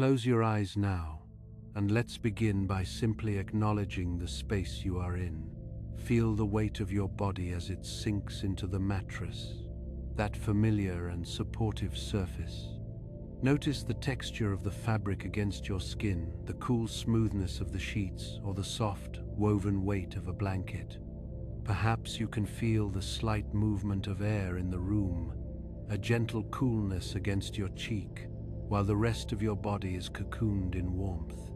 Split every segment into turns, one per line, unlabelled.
Close your eyes now, and let's begin by simply acknowledging the space you are in. Feel the weight of your body as it sinks into the mattress, that familiar and supportive surface. Notice the texture of the fabric against your skin, the cool smoothness of the sheets, or the soft, woven weight of a blanket. Perhaps you can feel the slight movement of air in the room, a gentle coolness against your cheek, while the rest of your body is cocooned in warmth.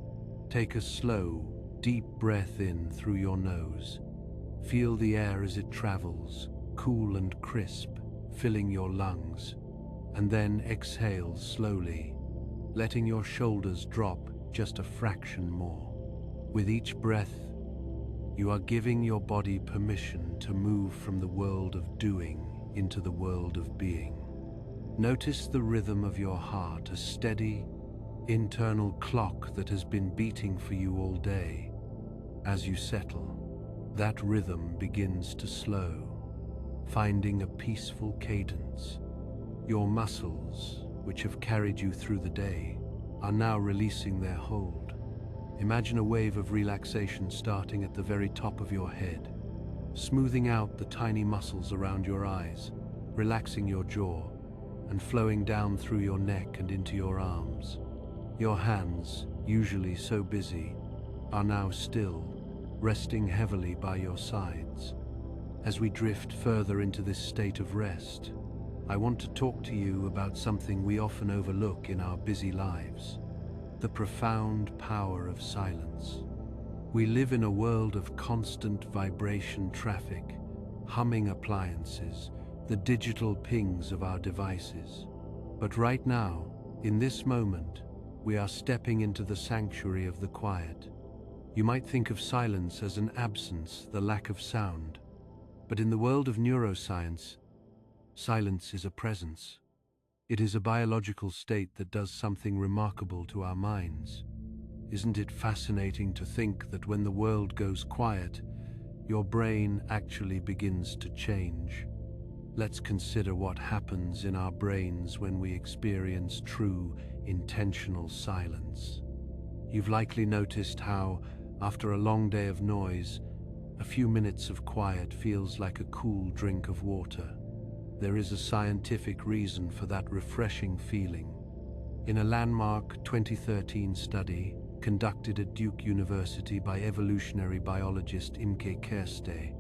Take a slow, deep breath in through your nose. Feel the air as it travels, cool and crisp, filling your lungs, and then exhale slowly, letting your shoulders drop just a fraction more. With each breath, you are giving your body permission to move from the world of doing into the world of being. Notice the rhythm of your heart, a steady, internal clock that has been beating for you all day. As you settle, that rhythm begins to slow, finding a peaceful cadence. Your muscles, which have carried you through the day, are now releasing their hold. Imagine a wave of relaxation starting at the very top of your head, smoothing out the tiny muscles around your eyes, relaxing your jaw, and flowing down through your neck and into your arms. Your hands, usually so busy, are now still, resting heavily by your sides. As we drift further into this state of rest, I want to talk to you about something we often overlook in our busy lives: the profound power of silence. We live in a world of constant vibration traffic, humming appliances, the digital pings of our devices. But right now, in this moment, we are stepping into the sanctuary of the quiet. You might think of silence as an absence, the lack of sound. But in the world of neuroscience, silence is a presence. It is a biological state that does something remarkable to our minds. Isn't it fascinating to think that when the world goes quiet, your brain actually begins to change? Let's consider what happens in our brains when we experience true, intentional silence. You've likely noticed how, after a long day of noise, a few minutes of quiet feels like a cool drink of water. There is a scientific reason for that refreshing feeling. In a landmark 2013 study conducted at Duke University by evolutionary biologist Imke Kerste,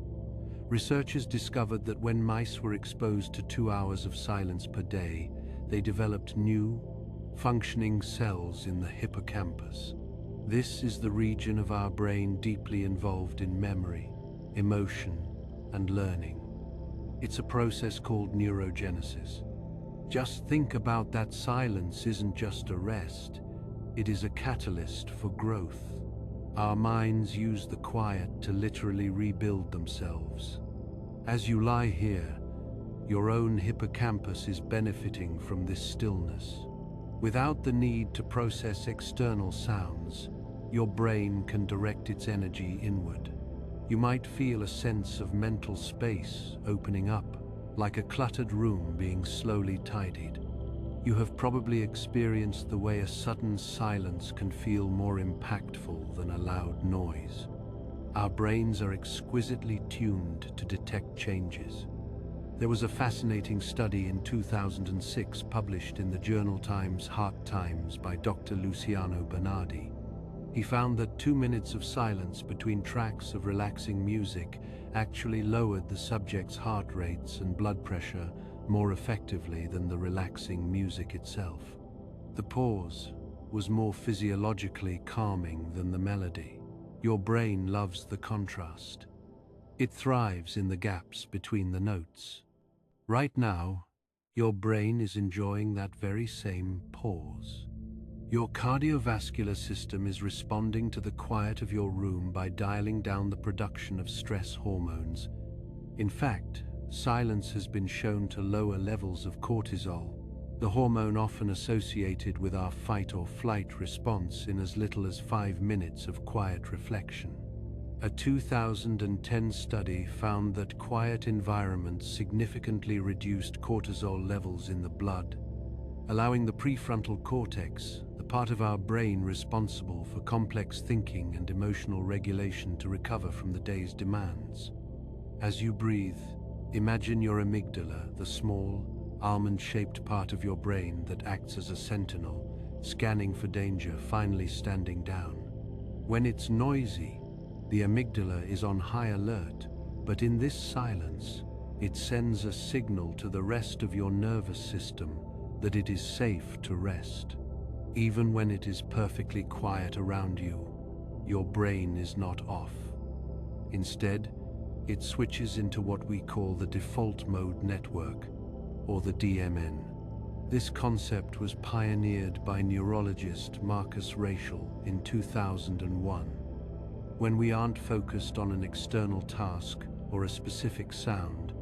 researchers discovered that when mice were exposed to 2 hours of silence per day, they developed new, functioning cells in the hippocampus. This is the region of our brain deeply involved in memory, emotion, and learning. It's a process called neurogenesis. Just think about that. Silence isn't just a rest, it is a catalyst for growth. Our minds use the quiet to literally rebuild themselves. As you lie here, your own hippocampus is benefiting from this stillness. Without the need to process external sounds, your brain can direct its energy inward. You might feel a sense of mental space opening up, like a cluttered room being slowly tidied. You have probably experienced the way a sudden silence can feel more impactful than a loud noise. Our brains are exquisitely tuned to detect changes. There was a fascinating study in 2006 published in the journal Heart Times by Dr. Luciano Bernardi. He found that 2 minutes of silence between tracks of relaxing music actually lowered the subject's heart rates and blood pressure more effectively than the relaxing music itself. The pause was more physiologically calming than the melody. Your brain loves the contrast. It thrives in the gaps between the notes. Right now, your brain is enjoying that very same pause. Your cardiovascular system is responding to the quiet of your room by dialing down the production of stress hormones. In fact, silence has been shown to lower levels of cortisol, the hormone often associated with our fight or flight response, in as little as 5 minutes of quiet reflection. A 2010 study found that quiet environments significantly reduced cortisol levels in the blood, allowing the prefrontal cortex, the part of our brain responsible for complex thinking and emotional regulation to recover from the day's demands. As you breathe, imagine your amygdala, the small, almond-shaped part of your brain that acts as a sentinel, scanning for danger, finally standing down. When it's noisy, the amygdala is on high alert, but in this silence, it sends a signal to the rest of your nervous system that it is safe to rest. Even when it is perfectly quiet around you, your brain is not off. Instead, it switches into what we call the default mode network, or the DMN. This concept was pioneered by neurologist Marcus Raschel in 2001. When we aren't focused on an external task or a specific sound,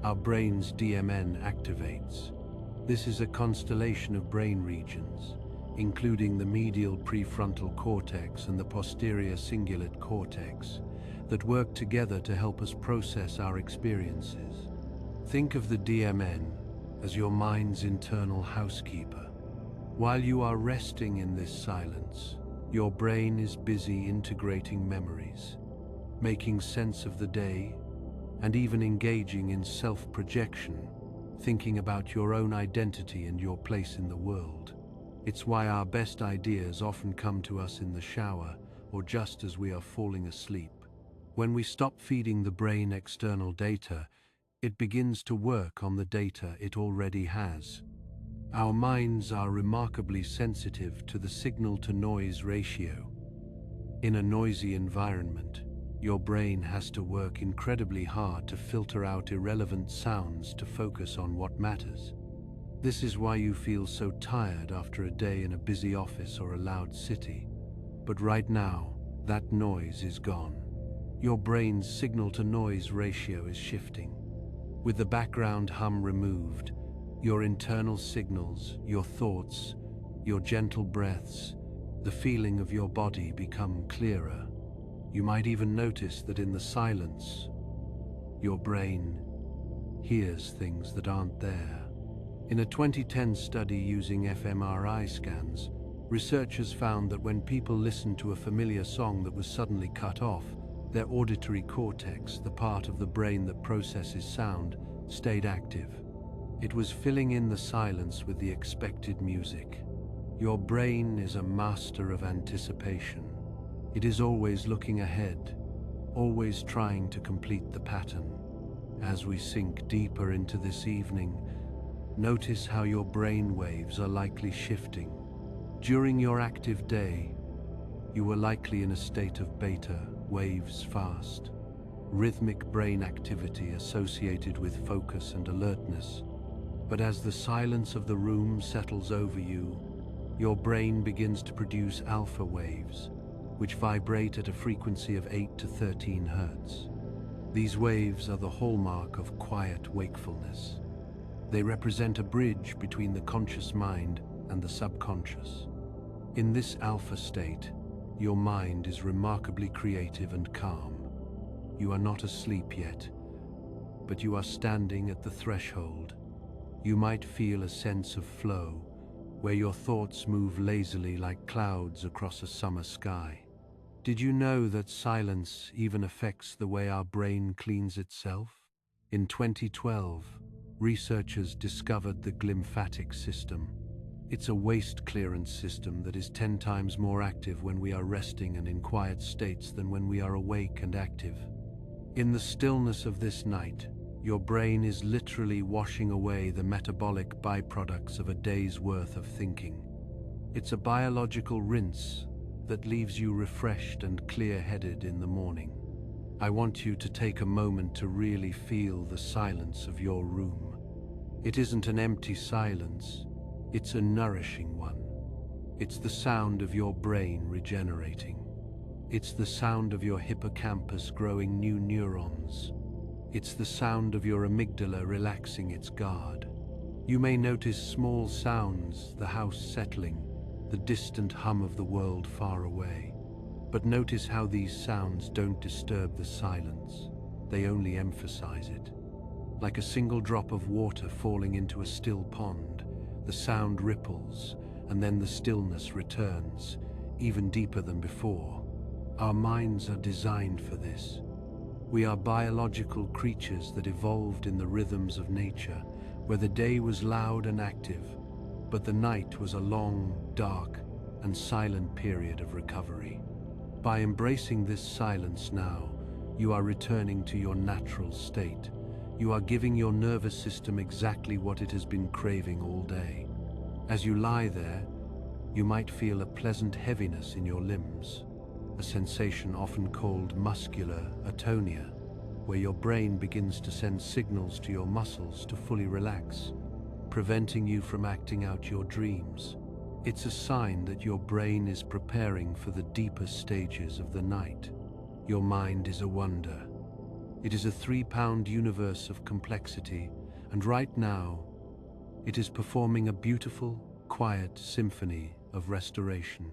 our brain's DMN activates. This is a constellation of brain regions, including the medial prefrontal cortex and the posterior cingulate cortex, that work together to help us process our experiences. Think of the DMN as your mind's internal housekeeper. While you are resting in this silence, your brain is busy integrating memories, making sense of the day, and even engaging in self-projection, thinking about your own identity and your place in the world. It's why our best ideas often come to us in the shower or just as we are falling asleep. When we stop feeding the brain external data, it begins to work on the data it already has. Our minds are remarkably sensitive to the signal-to-noise ratio. In a noisy environment, your brain has to work incredibly hard to filter out irrelevant sounds to focus on what matters. This is why you feel so tired after a day in a busy office or a loud city. But right now, that noise is gone. Your brain's signal-to-noise ratio is shifting. With the background hum removed, your internal signals, your thoughts, your gentle breaths, the feeling of your body become clearer. You might even notice that in the silence, your brain hears things that aren't there. In a 2010 study using fMRI scans, researchers found that when people listened to a familiar song that was suddenly cut off, their auditory cortex, the part of the brain that processes sound, stayed active. It was filling in the silence with the expected music. Your brain is a master of anticipation. It is always looking ahead, always trying to complete the pattern. As we sink deeper into this evening, notice how your brain waves are likely shifting. During your active day, you were likely in a state of beta, waves fast, rhythmic brain activity associated with focus and alertness. But as the silence of the room settles over you, your brain begins to produce alpha waves, which vibrate at a frequency of 8 to 13 Hz. These waves are the hallmark of quiet wakefulness. They represent a bridge between the conscious mind and the subconscious. In this alpha state, your mind is remarkably creative and calm. You are not asleep yet, but you are standing at the threshold. You might feel a sense of flow, where your thoughts move lazily like clouds across a summer sky. Did you know that silence even affects the way our brain cleans itself? In 2012, researchers discovered the glymphatic system. It's a waste clearance system that is 10 times more active when we are resting and in quiet states than when we are awake and active. In the stillness of this night, your brain is literally washing away the metabolic byproducts of a day's worth of thinking. It's a biological rinse that leaves you refreshed and clear-headed in the morning. I want you to take a moment to really feel the silence of your room. It isn't an empty silence, it's a nourishing one. It's the sound of your brain regenerating. It's the sound of your hippocampus growing new neurons. It's the sound of your amygdala relaxing its guard. You may notice small sounds, the house settling, the distant hum of the world far away. But notice how these sounds don't disturb the silence. They only emphasize it. Like a single drop of water falling into a still pond, the sound ripples, and then the stillness returns, even deeper than before. Our minds are designed for this. We are biological creatures that evolved in the rhythms of nature, where the day was loud and active, but the night was a long, dark, and silent period of recovery. By embracing this silence now, you are returning to your natural state. You are giving your nervous system exactly what it has been craving all day. As you lie there, you might feel a pleasant heaviness in your limbs, a sensation often called muscular atonia, where your brain begins to send signals to your muscles to fully relax, preventing you from acting out your dreams. It's a sign that your brain is preparing for the deeper stages of the night. Your mind is a wonder. It is a 3-pound universe of complexity, and right now, it is performing a beautiful, quiet symphony of restoration.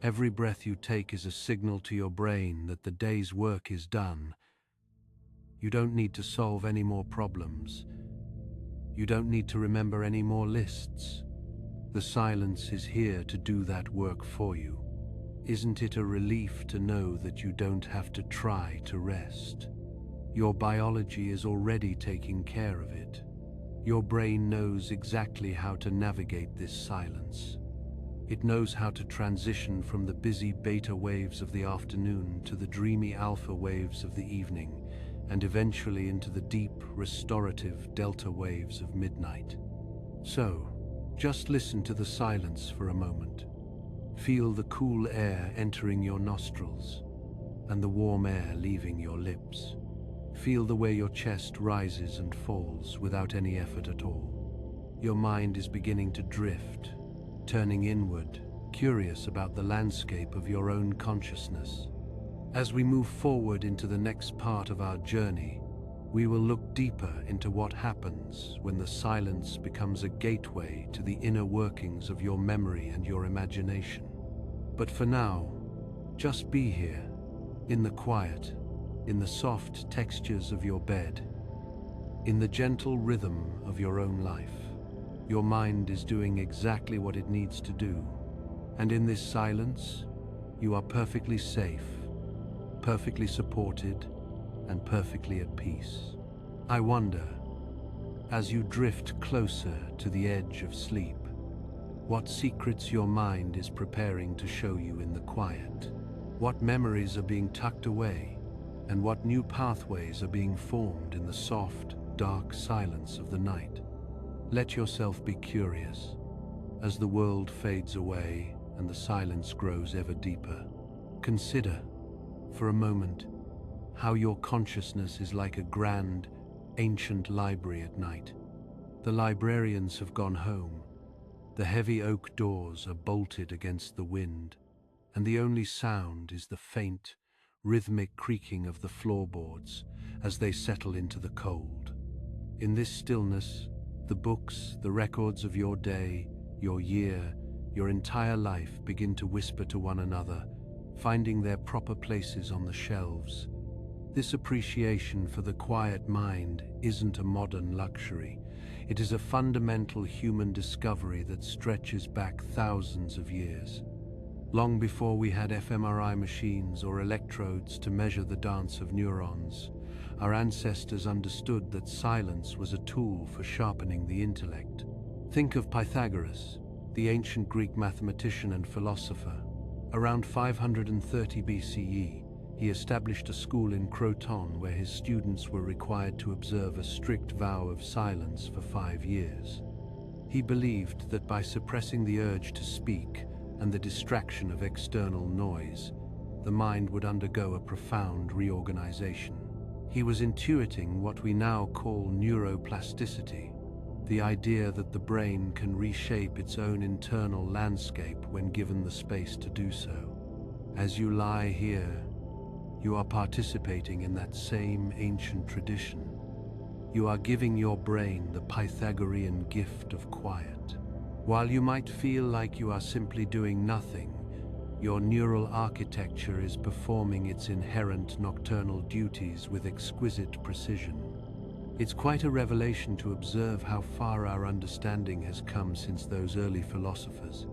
Every breath you take is a signal to your brain that the day's work is done. You don't need to solve any more problems. You don't need to remember any more lists. The silence is here to do that work for you. Isn't it a relief to know that you don't have to try to rest? Your biology is already taking care of it. Your brain knows exactly how to navigate this silence. It knows how to transition from the busy beta waves of the afternoon to the dreamy alpha waves of the evening, and eventually into the deep, restorative delta waves of midnight. So, just listen to the silence for a moment. Feel the cool air entering your nostrils, and the warm air leaving your lips. Feel the way your chest rises and falls without any effort at all. Your mind is beginning to drift, turning inward, curious about the landscape of your own consciousness. As we move forward into the next part of our journey, we will look deeper into what happens when the silence becomes a gateway to the inner workings of your memory and your imagination. But for now, just be here, in the quiet, in the soft textures of your bed, in the gentle rhythm of your own life. Your mind is doing exactly what it needs to do, and in this silence, you are perfectly safe, perfectly supported, and perfectly at peace. I wonder, as you drift closer to the edge of sleep, what secrets your mind is preparing to show you in the quiet. What memories are being tucked away, and what new pathways are being formed in the soft, dark silence of the night. Let yourself be curious. As the world fades away and the silence grows ever deeper, consider, for a moment, how your consciousness is like a grand, ancient library at night. The librarians have gone home. The heavy oak doors are bolted against the wind, and the only sound is the faint, rhythmic creaking of the floorboards as they settle into the cold. In this stillness, the books, the records of your day, your year, your entire life begin to whisper to one another, finding their proper places on the shelves. This appreciation for the quiet mind isn't a modern luxury. It is a fundamental human discovery that stretches back thousands of years. Long before we had fMRI machines or electrodes to measure the dance of neurons, our ancestors understood that silence was a tool for sharpening the intellect. Think of Pythagoras, the ancient Greek mathematician and philosopher. Around 530 BCE, he established a school in Croton where his students were required to observe a strict vow of silence for 5 years. He believed that by suppressing the urge to speak and the distraction of external noise, the mind would undergo a profound reorganization. He was intuiting what we now call neuroplasticity, the idea that the brain can reshape its own internal landscape when given the space to do so. As you lie here, you are participating in that same ancient tradition. You are giving your brain the Pythagorean gift of quiet. While you might feel like you are simply doing nothing, your neural architecture is performing its inherent nocturnal duties with exquisite precision. It's quite a revelation to observe how far our understanding has come since those early philosophers.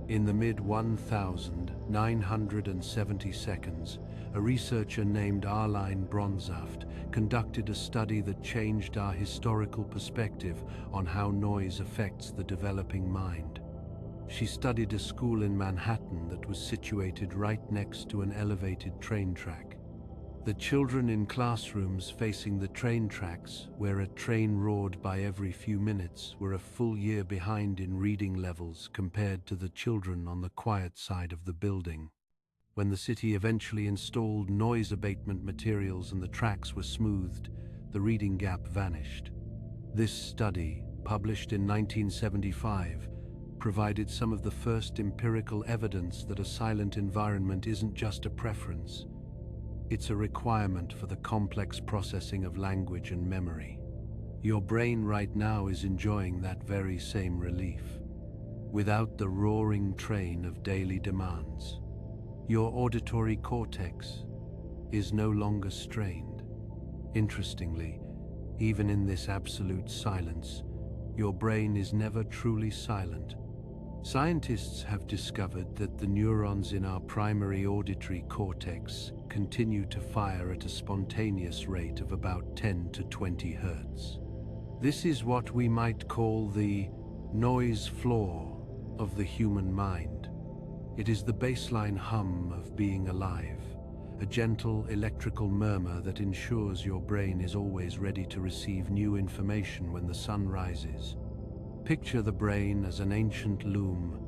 In the mid-1970s, a researcher named Arline Bronsaft conducted a study that changed our historical perspective on how noise affects the developing mind. She studied a school in Manhattan that was situated right next to an elevated train track. The children in classrooms facing the train tracks, where a train roared by every few minutes, were a full year behind in reading levels compared to the children on the quiet side of the building. When the city eventually installed noise abatement materials and the tracks were smoothed, the reading gap vanished. This study, published in 1975, provided some of the first empirical evidence that a silent environment isn't just a preference. It's a requirement for the complex processing of language and memory. Your brain right now is enjoying that very same relief, without the roaring train of daily demands. Your auditory cortex is no longer strained. Interestingly, even in this absolute silence, your brain is never truly silent. Scientists have discovered that the neurons in our primary auditory cortex continue to fire at a spontaneous rate of about 10 to 20 hertz. This is what we might call the noise floor of the human mind. It is the baseline hum of being alive, a gentle electrical murmur that ensures your brain is always ready to receive new information when the sun rises. Picture the brain as an ancient loom,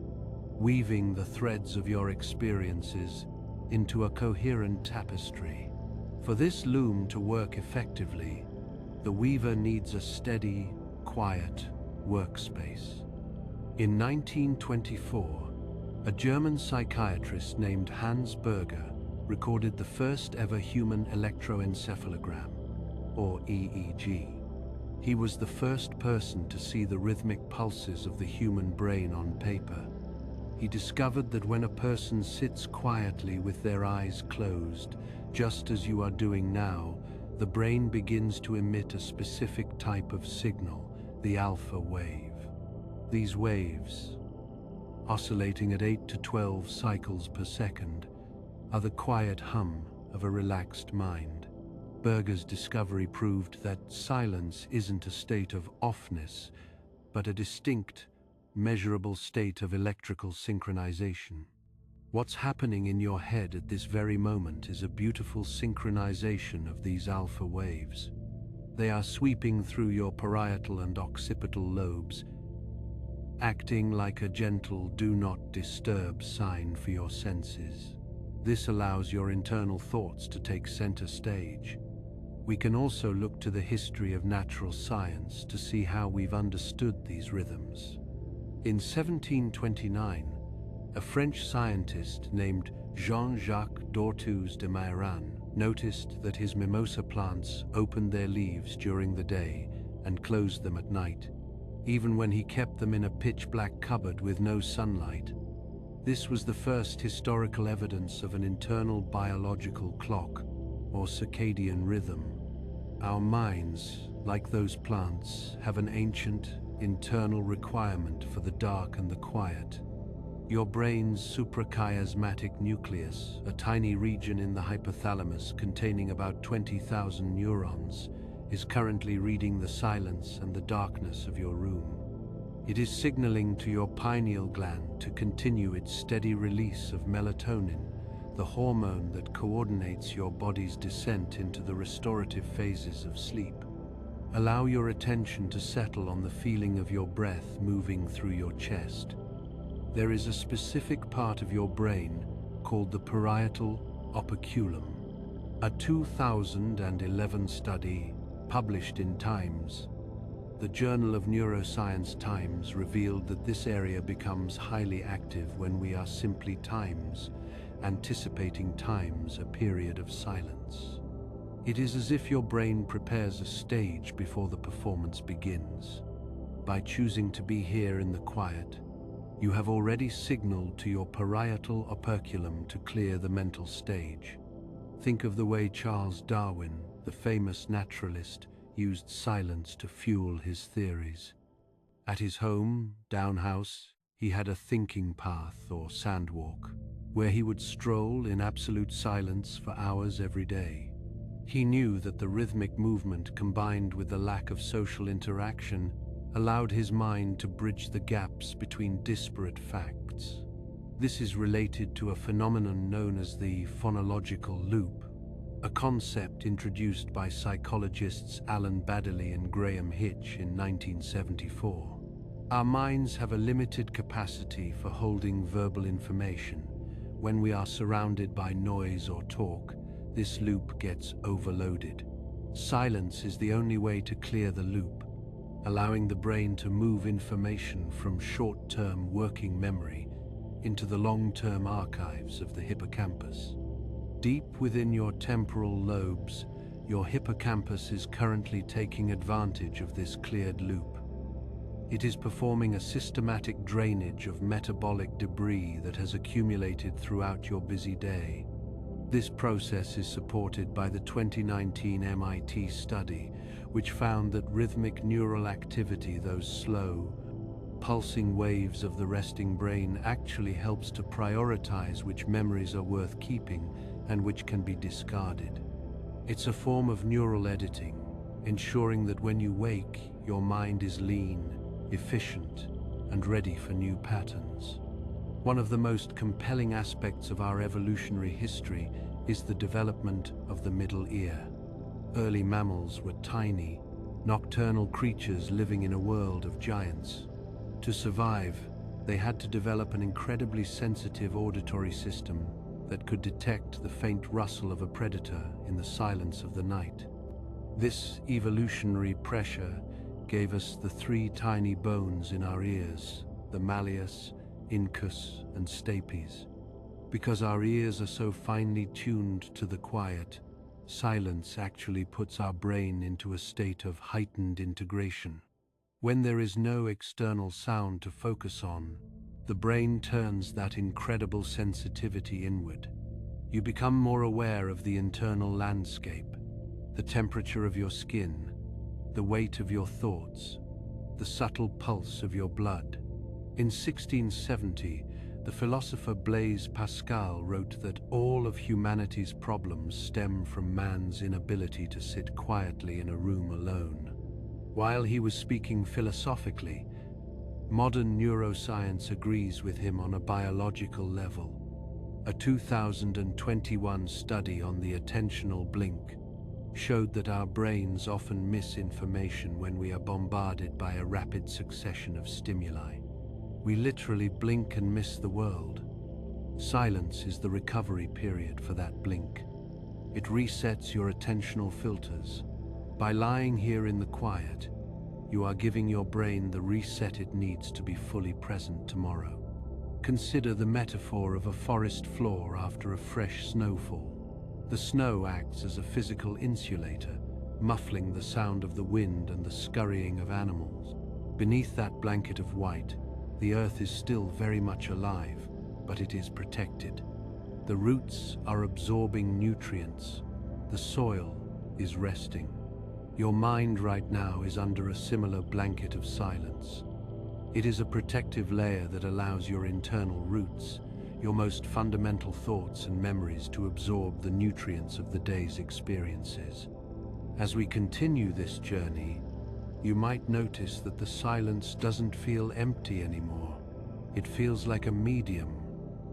weaving the threads of your experiences into a coherent tapestry. For this loom to work effectively, the weaver needs a steady, quiet workspace. In 1924, a German psychiatrist named Hans Berger recorded the first ever human electroencephalogram, or EEG. He was the first person to see the rhythmic pulses of the human brain on paper. He discovered that when a person sits quietly with their eyes closed, just as you are doing now, the brain begins to emit a specific type of signal, the alpha wave. These waves, oscillating at 8 to 12 cycles per second, are the quiet hum of a relaxed mind. Berger's discovery proved that silence isn't a state of offness, but a distinct, measurable state of electrical synchronization. What's happening in your head at this very moment is a beautiful synchronization of these alpha waves. They are sweeping through your parietal and occipital lobes, acting like a gentle do not disturb sign for your senses. This allows your internal thoughts to take center stage. We can also look to the history of natural science to see how we've understood these rhythms. In 1729, a French scientist named Jean-Jacques d'Orthez de Mairan noticed that his mimosa plants opened their leaves during the day and closed them at night, even when he kept them in a pitch-black cupboard with no sunlight. This was the first historical evidence of an internal biological clock, or circadian rhythm. Our minds, like those plants, have an ancient, internal requirement for the dark and the quiet. Your brain's suprachiasmatic nucleus, a tiny region in the hypothalamus containing about 20,000 neurons, is currently reading the silence and the darkness of your room. It is signaling to your pineal gland to continue its steady release of melatonin, the hormone that coordinates your body's descent into the restorative phases of sleep. Allow your attention to settle on the feeling of your breath moving through your chest. There is a specific part of your brain called the parietal operculum. A 2011 study published in Times, the Journal of Neuroscience Times, revealed that this area becomes highly active when we are simply anticipating a period of silence. It is as if your brain prepares a stage before the performance begins. By choosing to be here in the quiet, you have already signaled to your parietal operculum to clear the mental stage. Think of the way Charles Darwin, the famous naturalist, used silence to fuel his theories. At his home, Down House, He had a thinking path or sandwalk, where he would stroll in absolute silence for hours every day. He knew that the rhythmic movement combined with the lack of social interaction allowed his mind to bridge the gaps between disparate facts. This is related to a phenomenon known as the phonological loop, a concept introduced by psychologists Alan Baddeley and Graham Hitch in 1974. Our minds have a limited capacity for holding verbal information. When we are surrounded by noise or talk, this loop gets overloaded. Silence is the only way to clear the loop, allowing the brain to move information from short-term working memory into the long-term archives of the hippocampus. Deep within your temporal lobes, your hippocampus is currently taking advantage of this cleared loop. It is performing a systematic drainage of metabolic debris that has accumulated throughout your busy day. This process is supported by the 2019 MIT study, which found that rhythmic neural activity, those slow, pulsing waves of the resting brain, actually helps to prioritize which memories are worth keeping and which can be discarded. It's a form of neural editing, ensuring that when you wake, your mind is lean, efficient, and ready for new patterns. One of the most compelling aspects of our evolutionary history is the development of the middle ear. Early mammals were tiny, nocturnal creatures living in a world of giants. To survive, they had to develop an incredibly sensitive auditory system that could detect the faint rustle of a predator in the silence of the night. This evolutionary pressure gave us the three tiny bones in our ears, the malleus, incus, and stapes. Because our ears are so finely tuned to the quiet, silence actually puts our brain into a state of heightened integration. When there is no external sound to focus on, the brain turns that incredible sensitivity inward. You become more aware of the internal landscape, the temperature of your skin, the weight of your thoughts, the subtle pulse of your blood. In 1670, the philosopher Blaise Pascal wrote that all of humanity's problems stem from man's inability to sit quietly in a room alone. While he was speaking philosophically, modern neuroscience agrees with him on a biological level. A 2021 study on the attentional blink showed that our brains often miss information when we are bombarded by a rapid succession of stimuli. We literally blink and miss the world. Silence is the recovery period for that blink. It resets your attentional filters. By lying here in the quiet, you are giving your brain the reset it needs to be fully present tomorrow. Consider the metaphor of a forest floor after a fresh snowfall. The snow acts as a physical insulator, muffling the sound of the wind and the scurrying of animals. Beneath that blanket of white, the earth is still very much alive, but it is protected. The roots are absorbing nutrients. The soil is resting. Your mind right now is under a similar blanket of silence. It is a protective layer that allows your internal roots, your most fundamental thoughts and memories, to absorb the nutrients of the day's experiences. As we continue this journey, you might notice that the silence doesn't feel empty anymore. It feels like a medium,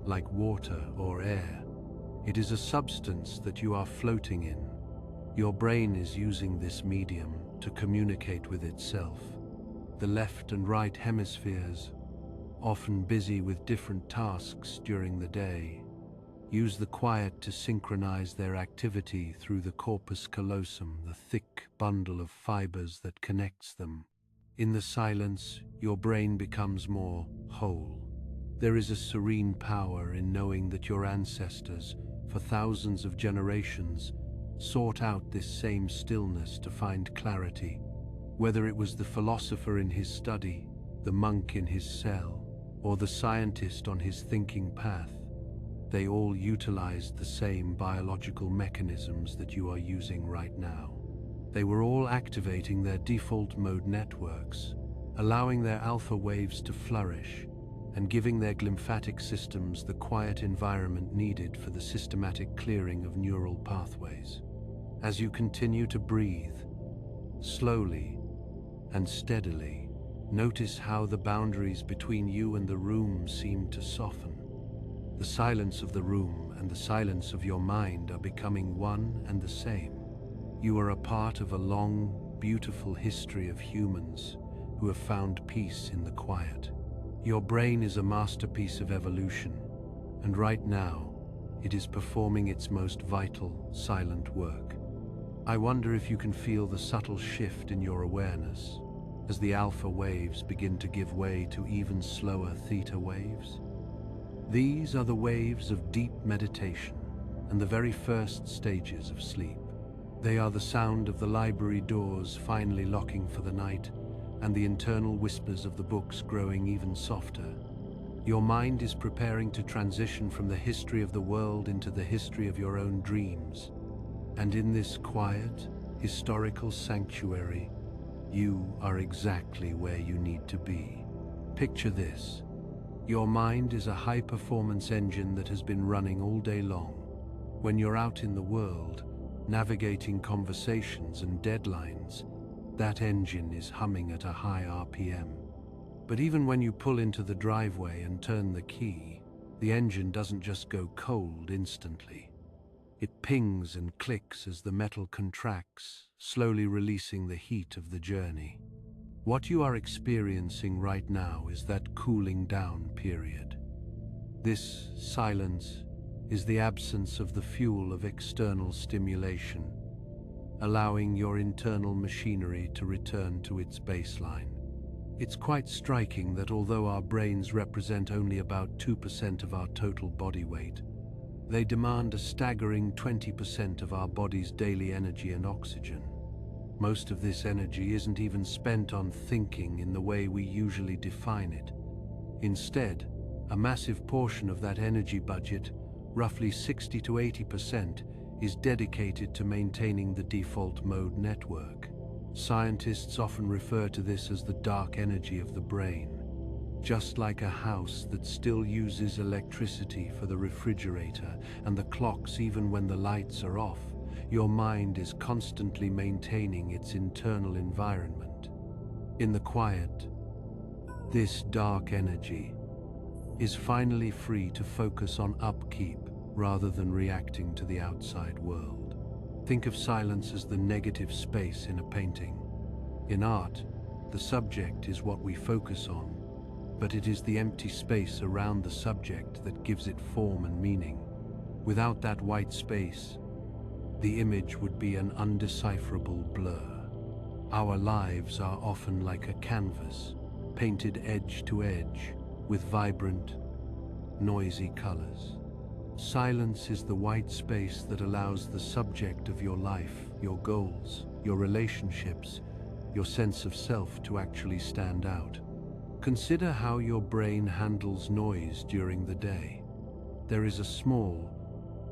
like water or air. It is a substance that you are floating in. Your brain is using this medium to communicate with itself. The left and right hemispheres, often busy with different tasks during the day, use the quiet to synchronize their activity through the corpus callosum, the thick bundle of fibers that connects them. In the silence, your brain becomes more whole. There is a serene power in knowing that your ancestors, for thousands of generations, sought out this same stillness to find clarity. Whether it was the philosopher in his study, the monk in his cell, or the scientist on his thinking path, they all utilized the same biological mechanisms that you are using right now. They were all activating their default mode networks, allowing their alpha waves to flourish, and giving their glymphatic systems the quiet environment needed for the systematic clearing of neural pathways. As you continue to breathe, slowly and steadily, notice how the boundaries between you and the room seem to soften. The silence of the room and the silence of your mind are becoming one and the same. You are a part of a long, beautiful history of humans who have found peace in the quiet. Your brain is a masterpiece of evolution, and right now, it is performing its most vital, silent work. I wonder if you can feel the subtle shift in your awareness as the alpha waves begin to give way to even slower theta waves. These are the waves of deep meditation and the very first stages of sleep. They are the sound of the library doors finally locking for the night and the internal whispers of the books growing even softer. Your mind is preparing to transition from the history of the world into the history of your own dreams. And in this quiet, historical sanctuary, you are exactly where you need to be. Picture this. Your mind is a high-performance engine that has been running all day long. When you're out in the world, navigating conversations and deadlines, that engine is humming at a high RPM. But even when you pull into the driveway and turn the key, the engine doesn't just go cold instantly. It pings and clicks as the metal contracts, slowly releasing the heat of the journey. What you are experiencing right now is that cooling down period. This silence is the absence of the fuel of external stimulation, allowing your internal machinery to return to its baseline. It's quite striking that although our brains represent only about 2% of our total body weight, they demand a staggering 20% of our body's daily energy and oxygen. Most of this energy isn't even spent on thinking in the way we usually define it. Instead, a massive portion of that energy budget, roughly 60 to 80%, is dedicated to maintaining the default mode network. Scientists often refer to this as the dark energy of the brain. Just like a house that still uses electricity for the refrigerator and the clocks even when the lights are off, your mind is constantly maintaining its internal environment. In the quiet, this dark energy is finally free to focus on upkeep rather than reacting to the outside world. Think of silence as the negative space in a painting. In art, the subject is what we focus on, but it is the empty space around the subject that gives it form and meaning. Without that white space, the image would be an undecipherable blur. Our lives are often like a canvas, painted edge to edge, with vibrant, noisy colors. Silence is the white space that allows the subject of your life, your goals, your relationships, your sense of self to actually stand out. Consider how your brain handles noise during the day. There is a small,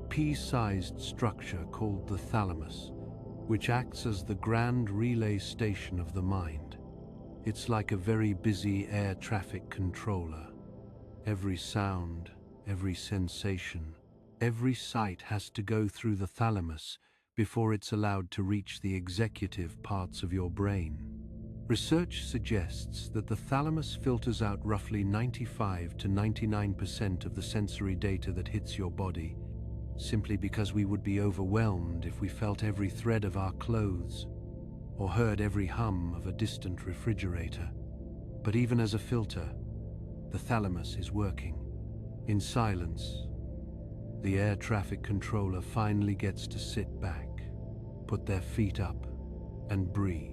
pea-sized structure called the thalamus, which acts as the grand relay station of the mind. It's like a very busy air traffic controller. Every sound, every sensation, every sight has to go through the thalamus before it's allowed to reach the executive parts of your brain. Research suggests that the thalamus filters out roughly 95 to 99% of the sensory data that hits your body, simply because we would be overwhelmed if we felt every thread of our clothes or heard every hum of a distant refrigerator. But even as a filter, the thalamus is working. In silence, the air traffic controller finally gets to sit back, put their feet up, and breathe.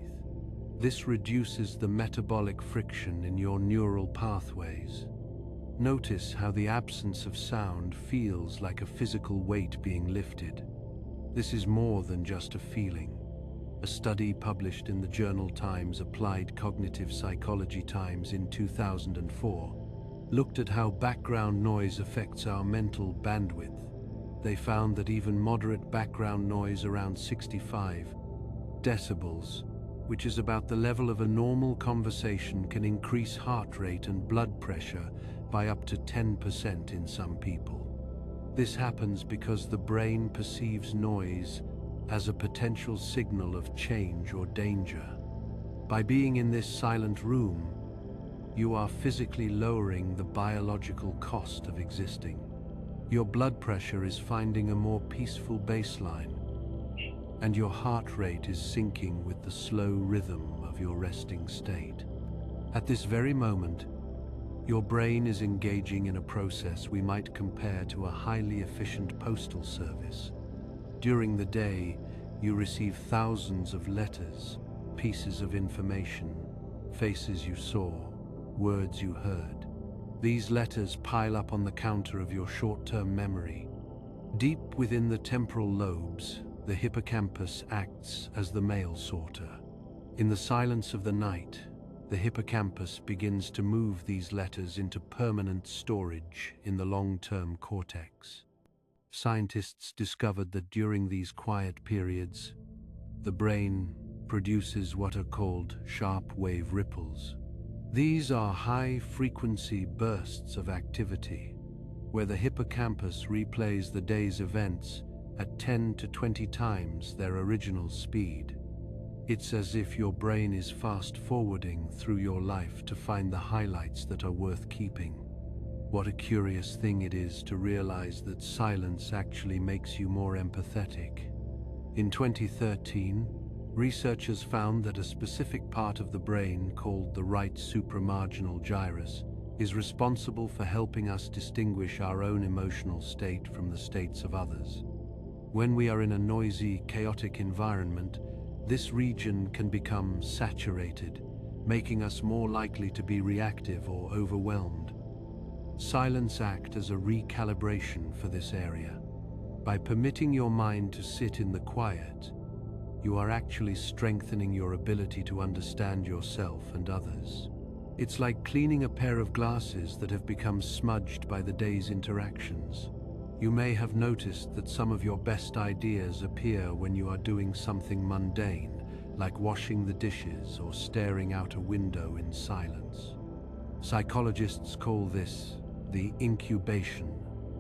This reduces the metabolic friction in your neural pathways. Notice how the absence of sound feels like a physical weight being lifted. This is more than just a feeling. A study published in the journal Times Applied Cognitive Psychology Times in 2004 looked at how background noise affects our mental bandwidth. They found that even moderate background noise around 65 decibels, which is about the level of a normal conversation, can increase heart rate and blood pressure by up to 10% in some people. This happens because the brain perceives noise as a potential signal of change or danger. By being in this silent room, you are physically lowering the biological cost of existing. Your blood pressure is finding a more peaceful baseline, and your heart rate is syncing with the slow rhythm of your resting state. At this very moment, your brain is engaging in a process we might compare to a highly efficient postal service. During the day, you receive thousands of letters, pieces of information, faces you saw, words you heard. These letters pile up on the counter of your short-term memory. Deep within the temporal lobes, the hippocampus acts as the mail sorter. In the silence of the night, the hippocampus begins to move these letters into permanent storage in the long-term cortex. Scientists discovered that during these quiet periods, the brain produces what are called sharp wave ripples. These are high-frequency bursts of activity, where the hippocampus replays the day's events at 10 to 20 times their original speed. It's as if your brain is fast-forwarding through your life to find the highlights that are worth keeping. What a curious thing it is to realize that silence actually makes you more empathetic. In 2013, researchers found that a specific part of the brain called the right supramarginal gyrus is responsible for helping us distinguish our own emotional state from the states of others. When we are in a noisy, chaotic environment, this region can become saturated, making us more likely to be reactive or overwhelmed. Silence acts as a recalibration for this area. By permitting your mind to sit in the quiet, you are actually strengthening your ability to understand yourself and others. It's like cleaning a pair of glasses that have become smudged by the day's interactions. You may have noticed that some of your best ideas appear when you are doing something mundane, like washing the dishes or staring out a window in silence. Psychologists call this the incubation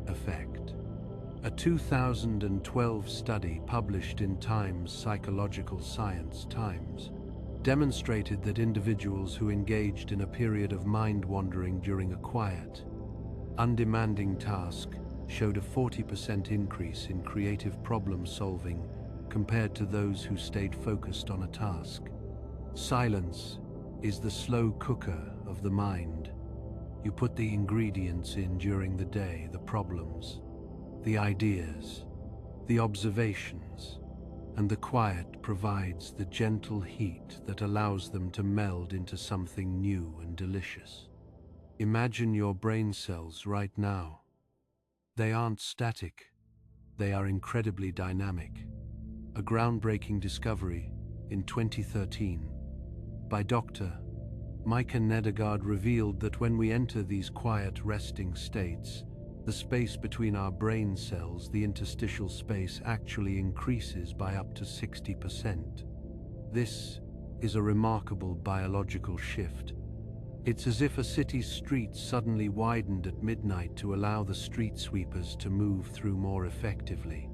effect. A 2012 study published in Times Psychological Science Times demonstrated that individuals who engaged in a period of mind-wandering during a quiet, undemanding task showed a 40% increase in creative problem-solving compared to those who stayed focused on a task. Silence is the slow cooker of the mind. You put the ingredients in during the day, the problems, the ideas, the observations, and the quiet provides the gentle heat that allows them to meld into something new and delicious. Imagine your brain cells right now. They aren't static, they are incredibly dynamic. A groundbreaking discovery in 2013 by Dr. Micah Nedegard revealed that when we enter these quiet resting states, the space between our brain cells, the interstitial space, actually increases by up to 60%. This is a remarkable biological shift. It's as if a city's streets suddenly widened at midnight to allow the street sweepers to move through more effectively.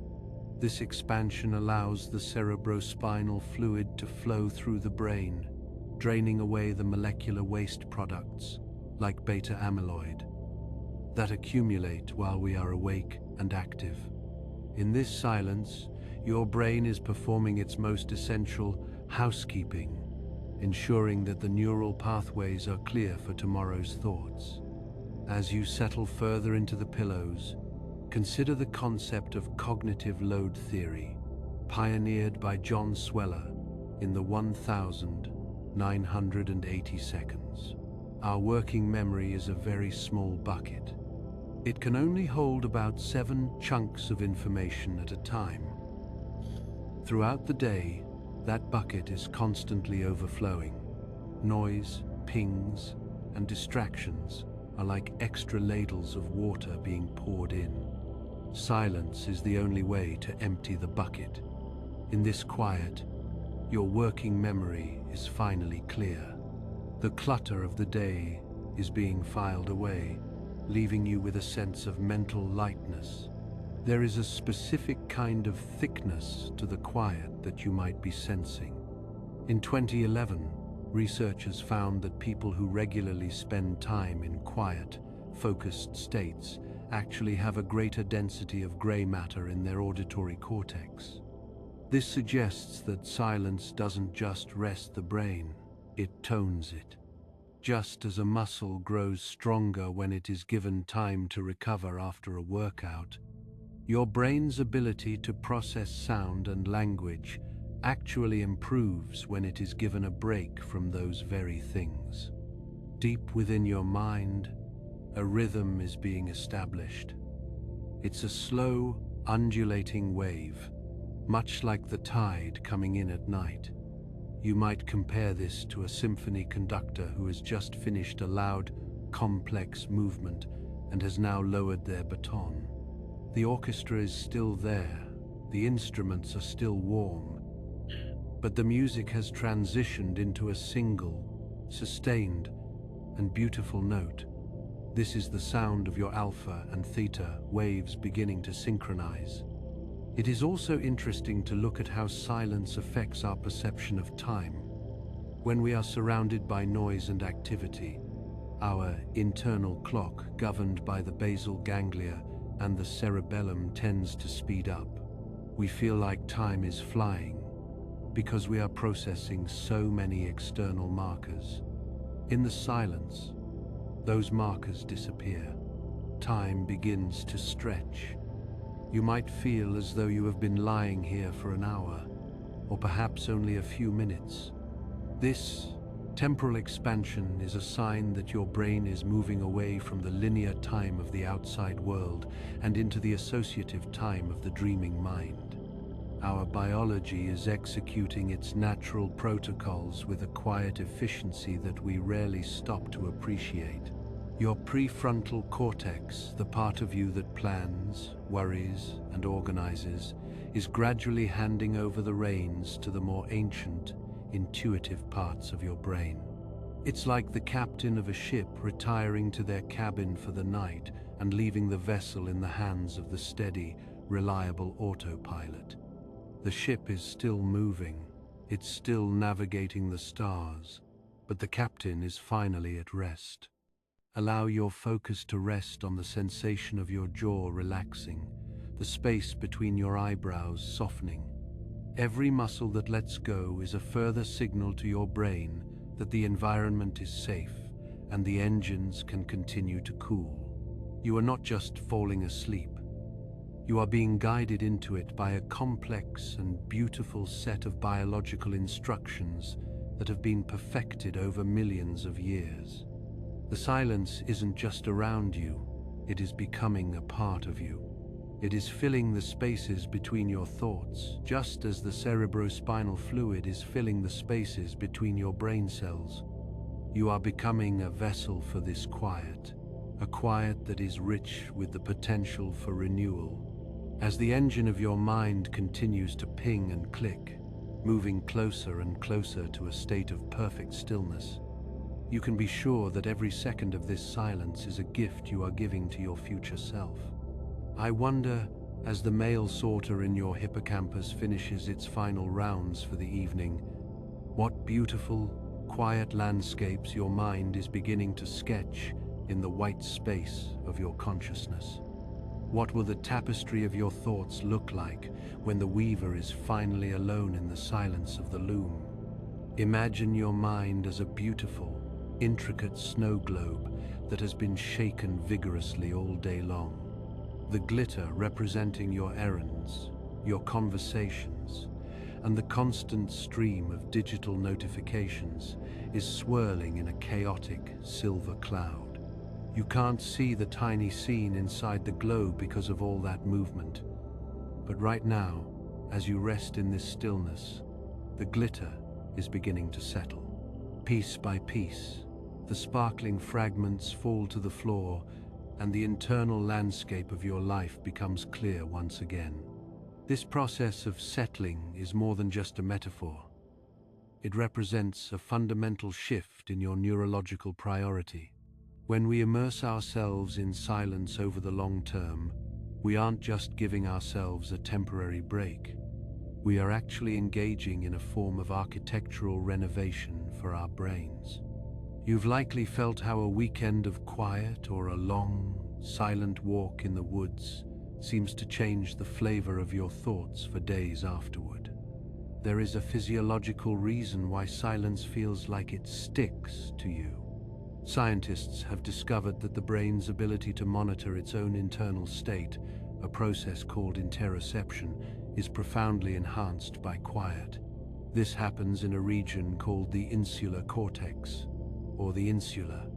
This expansion allows the cerebrospinal fluid to flow through the brain, draining away the molecular waste products, like beta amyloid, that accumulate while we are awake and active. In this silence, your brain is performing its most essential housekeeping, ensuring that the neural pathways are clear for tomorrow's thoughts. As you settle further into the pillows, consider the concept of cognitive load theory, pioneered by John Sweller in the 1980 seconds. Our working memory is a very small bucket. It can only hold about 7 chunks of information at a time. Throughout the day, that bucket is constantly overflowing. Noise, pings, and distractions are like extra ladles of water being poured in. Silence is the only way to empty the bucket. In this quiet, your working memory is finally clear. The clutter of the day is being filed away, leaving you with a sense of mental lightness. There is a specific kind of thickness to the quiet that you might be sensing. In 2011, researchers found that people who regularly spend time in quiet, focused states actually have a greater density of gray matter in their auditory cortex. This suggests that silence doesn't just rest the brain, it tones it. Just as a muscle grows stronger when it is given time to recover after a workout, your brain's ability to process sound and language actually improves when it is given a break from those very things. Deep within your mind, a rhythm is being established. It's a slow, undulating wave, much like the tide coming in at night. You might compare this to a symphony conductor who has just finished a loud, complex movement and has now lowered their baton. The orchestra is still there, the instruments are still warm, but the music has transitioned into a single, sustained, and beautiful note. This is the sound of your alpha and theta waves beginning to synchronize. It is also interesting to look at how silence affects our perception of time. When we are surrounded by noise and activity, our internal clock, governed by the basal ganglia and the cerebellum, tends to speed up. We feel like time is flying because we are processing so many external markers. In the silence, those markers disappear. Time begins to stretch. You might feel as though you have been lying here for an hour, or perhaps only a few minutes. This temporal expansion is a sign that your brain is moving away from the linear time of the outside world and into the associative time of the dreaming mind. Our biology is executing its natural protocols with a quiet efficiency that we rarely stop to appreciate. Your prefrontal cortex, the part of you that plans, worries, and organizes, is gradually handing over the reins to the more ancient, intuitive parts of your brain. It's like the captain of a ship retiring to their cabin for the night and leaving the vessel in the hands of the steady, reliable autopilot. The ship is still moving, it's still navigating the stars, but the captain is finally at rest. Allow your focus to rest on the sensation of your jaw relaxing, the space between your eyebrows softening. Every muscle that lets go is a further signal to your brain that the environment is safe and the engines can continue to cool. You are not just falling asleep. You are being guided into it by a complex and beautiful set of biological instructions that have been perfected over millions of years. The silence isn't just around you, it is becoming a part of you. It is filling the spaces between your thoughts, just as the cerebrospinal fluid is filling the spaces between your brain cells. You are becoming a vessel for this quiet, a quiet that is rich with the potential for renewal. As the engine of your mind continues to ping and click, moving closer and closer to a state of perfect stillness, you can be sure that every second of this silence is a gift you are giving to your future self. I wonder, as the mail sorter in your hippocampus finishes its final rounds for the evening, what beautiful, quiet landscapes your mind is beginning to sketch in the white space of your consciousness. What will the tapestry of your thoughts look like when the weaver is finally alone in the silence of the loom? Imagine your mind as a beautiful, intricate snow globe that has been shaken vigorously all day long. The glitter representing your errands, your conversations, and the constant stream of digital notifications is swirling in a chaotic silver cloud. You can't see the tiny scene inside the globe because of all that movement. But right now, as you rest in this stillness, the glitter is beginning to settle. Piece by piece, the sparkling fragments fall to the floor, and the internal landscape of your life becomes clear once again. This process of settling is more than just a metaphor. It represents a fundamental shift in your neurological priority. When we immerse ourselves in silence over the long term, we aren't just giving ourselves a temporary break. We are actually engaging in a form of architectural renovation for our brains. You've likely felt how a weekend of quiet or a long, silent walk in the woods seems to change the flavor of your thoughts for days afterward. There is a physiological reason why silence feels like it sticks to you. Scientists have discovered that the brain's ability to monitor its own internal state, a process called interoception, is profoundly enhanced by quiet. This happens in a region called the insular cortex, or the insula.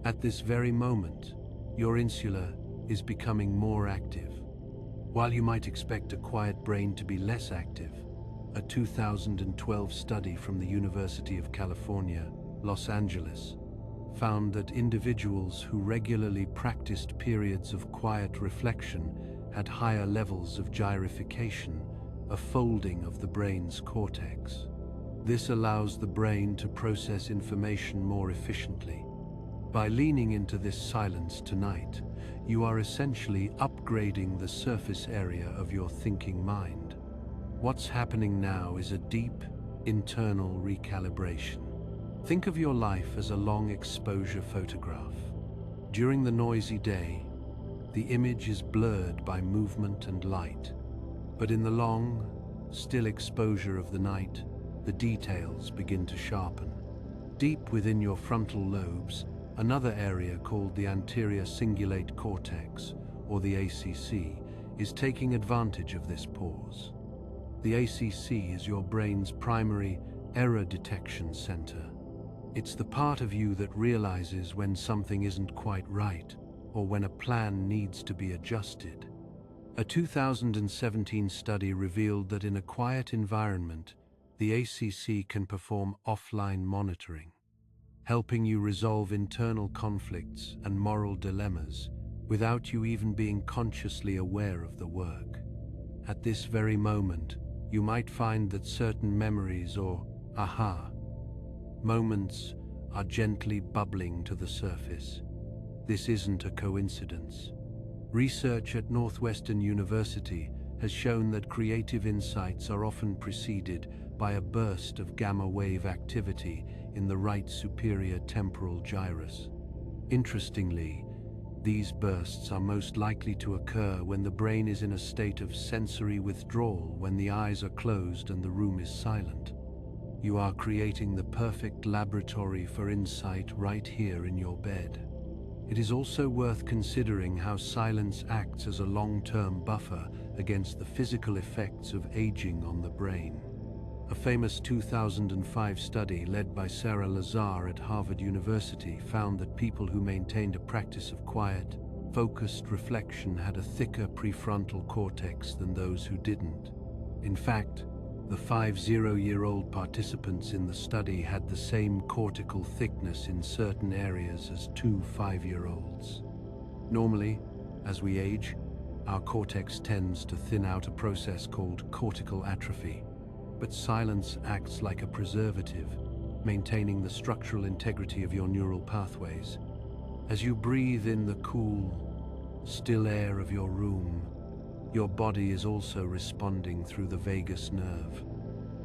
At this very moment, your insula is becoming more active. While you might expect a quiet brain to be less active, a 2012 study from the University of California, Los Angeles, found that individuals who regularly practiced periods of quiet reflection had higher levels of gyrification, a folding of the brain's cortex. This allows the brain to process information more efficiently. By leaning into this silence tonight, you are essentially upgrading the surface area of your thinking mind. What's happening now is a deep, internal recalibration. Think of your life as a long exposure photograph. During the noisy day, the image is blurred by movement and light. But in the long, still exposure of the night, the details begin to sharpen. Deep within your frontal lobes, another area called the anterior cingulate cortex, or the ACC, is taking advantage of this pause. The ACC is your brain's primary error detection center. It's the part of you that realizes when something isn't quite right, or when a plan needs to be adjusted. A 2017 study revealed that in a quiet environment, the ACC can perform offline monitoring, helping you resolve internal conflicts and moral dilemmas without you even being consciously aware of the work. At this very moment, you might find that certain memories or aha moments are gently bubbling to the surface. This isn't a coincidence. Research at Northwestern University has shown that creative insights are often preceded by a burst of gamma wave activity in the right superior temporal gyrus. Interestingly, these bursts are most likely to occur when the brain is in a state of sensory withdrawal, when the eyes are closed and the room is silent. You are creating the perfect laboratory for insight right here in your bed. It is also worth considering how silence acts as a long-term buffer against the physical effects of aging on the brain. A famous 2005 study led by Sarah Lazar at Harvard University found that people who maintained a practice of quiet, focused reflection had a thicker prefrontal cortex than those who didn't. In fact, the 50-year-old participants in the study had the same cortical thickness in certain areas as 2 5-year-olds. Normally, as we age, our cortex tends to thin out, a process called cortical atrophy. But silence acts like a preservative, maintaining the structural integrity of your neural pathways. As you breathe in the cool, still air of your room, your body is also responding through the vagus nerve.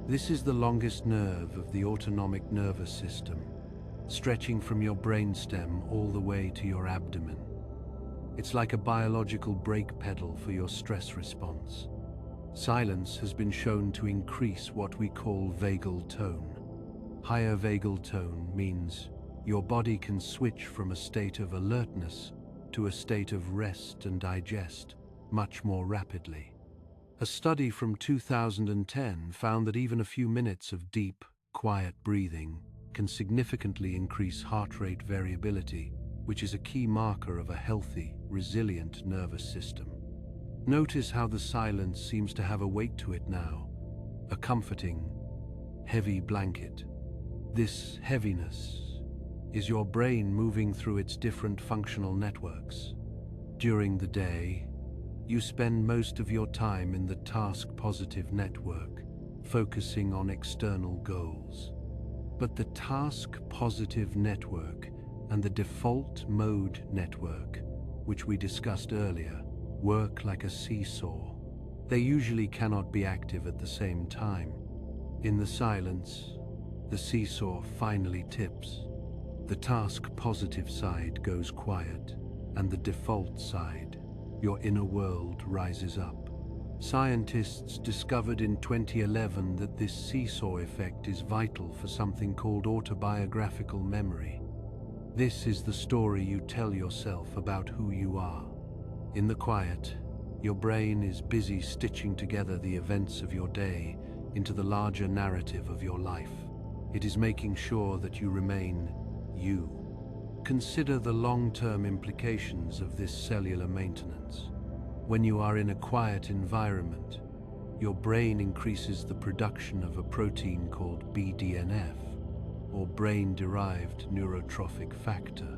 This is the longest nerve of the autonomic nervous system, stretching from your brainstem all the way to your abdomen. It's like a biological brake pedal for your stress response. Silence has been shown to increase what we call vagal tone. Higher vagal tone means your body can switch from a state of alertness to a state of rest and digest much more rapidly. A study from 2010 found that even a few minutes of deep, quiet breathing can significantly increase heart rate variability, which is a key marker of a healthy, resilient nervous system. Notice how the silence seems to have a weight to it now, a comforting, heavy blanket. This heaviness is your brain moving through its different functional networks. During the day, you spend most of your time in the task-positive network, focusing on external goals. But the task-positive network and the default mode network, which we discussed earlier, work like a seesaw. They usually cannot be active at the same time. In the silence, the seesaw finally tips. The task positive side goes quiet, and the default side, your inner world, rises up. Scientists discovered in 2011 that this seesaw effect is vital for something called autobiographical memory. This is the story you tell yourself about who you are. In the quiet, your brain is busy stitching together the events of your day into the larger narrative of your life. It is making sure that you remain you. Consider the long-term implications of this cellular maintenance. When you are in a quiet environment, your brain increases the production of a protein called BDNF, or brain-derived neurotrophic factor.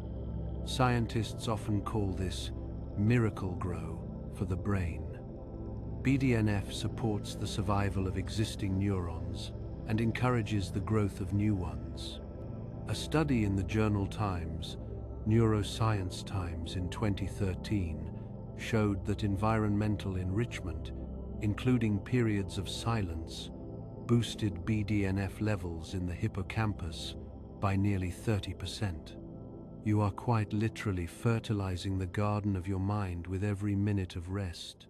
Scientists often call this miracle grow for the brain. BDNF supports the survival of existing neurons and encourages the growth of new ones. A study in the journal Times, Neuroscience Times in 2013, showed that environmental enrichment, including periods of silence, boosted BDNF levels in the hippocampus by nearly 30%. You are quite literally fertilizing the garden of your mind with every minute of rest.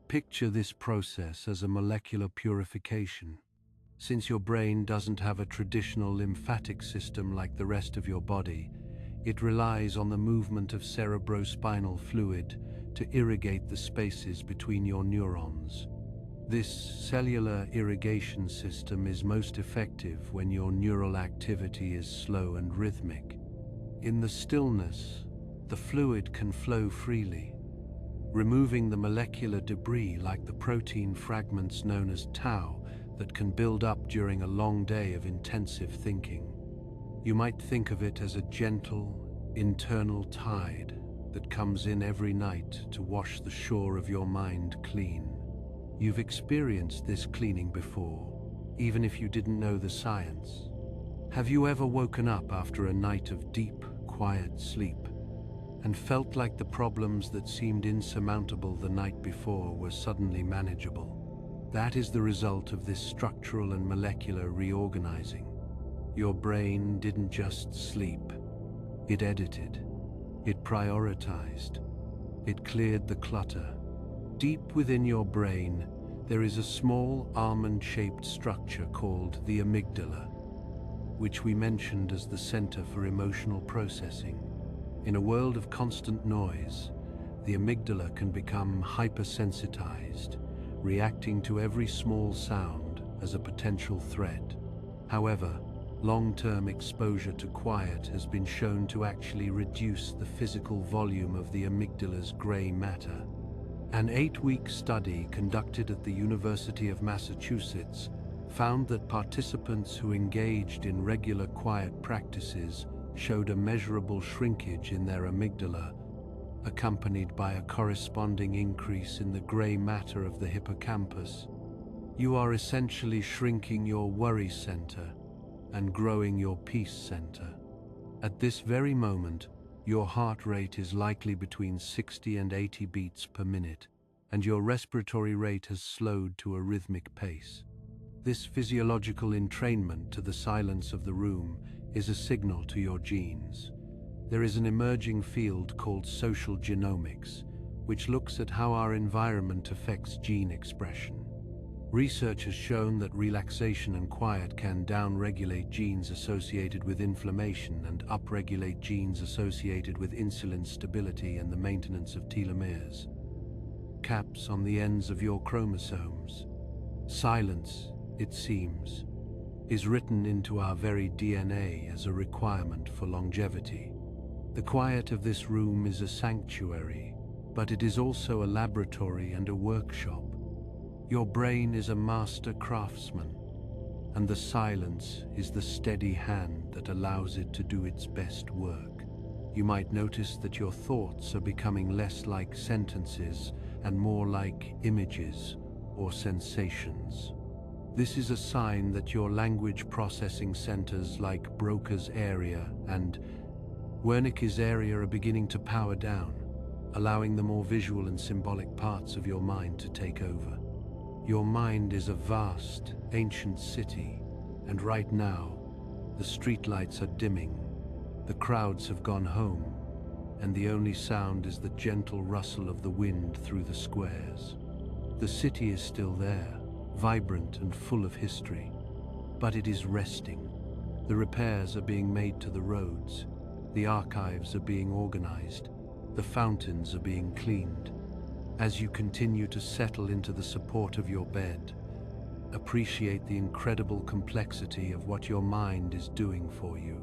Picture this process as a molecular purification. Since your brain doesn't have a traditional lymphatic system like the rest of your body, it relies on the movement of cerebrospinal fluid to irrigate the spaces between your neurons. This cellular irrigation system is most effective when your neural activity is slow and rhythmic. In the stillness, the fluid can flow freely, removing the molecular debris like the protein fragments known as tau that can build up during a long day of intensive thinking. You might think of it as a gentle, internal tide that comes in every night to wash the shore of your mind clean. You've experienced this cleaning before, even if you didn't know the science. Have you ever woken up after a night of deep, quiet sleep and felt like the problems that seemed insurmountable the night before were suddenly manageable? That is the result of this structural and molecular reorganizing. Your brain didn't just sleep. It edited. It prioritized. It cleared the clutter. Deep within your brain, there is a small almond-shaped structure called the amygdala, which we mentioned as the center for emotional processing. In a world of constant noise, the amygdala can become hypersensitized, reacting to every small sound as a potential threat. However, long-term exposure to quiet has been shown to actually reduce the physical volume of the amygdala's gray matter. An 8-week study conducted at the University of Massachusetts found that participants who engaged in regular quiet practices showed a measurable shrinkage in their amygdala, accompanied by a corresponding increase in the gray matter of the hippocampus. You are essentially shrinking your worry center and growing your peace center. At this very moment, your heart rate is likely between 60 and 80 beats per minute, and your respiratory rate has slowed to a rhythmic pace. This physiological entrainment to the silence of the room is a signal to your genes. There is an emerging field called social genomics, which looks at how our environment affects gene expression. Research has shown that relaxation and quiet can downregulate genes associated with inflammation and upregulate genes associated with insulin stability and the maintenance of telomeres. Caps on the ends of your chromosomes. Silence, it seems, is written into our very DNA as a requirement for longevity. The quiet of this room is a sanctuary, but it is also a laboratory and a workshop. Your brain is a master craftsman, and the silence is the steady hand that allows it to do its best work. You might notice that your thoughts are becoming less like sentences and more like images or sensations. This is a sign that your language processing centers like Broca's area and Wernicke's area are beginning to power down, allowing the more visual and symbolic parts of your mind to take over. Your mind is a vast, ancient city, and right now, the streetlights are dimming, the crowds have gone home, and the only sound is the gentle rustle of the wind through the squares. The city is still there, vibrant and full of history, but it is resting. The repairs are being made to the roads, the archives are being organized, the fountains are being cleaned. As you continue to settle into the support of your bed, appreciate the incredible complexity of what your mind is doing for you.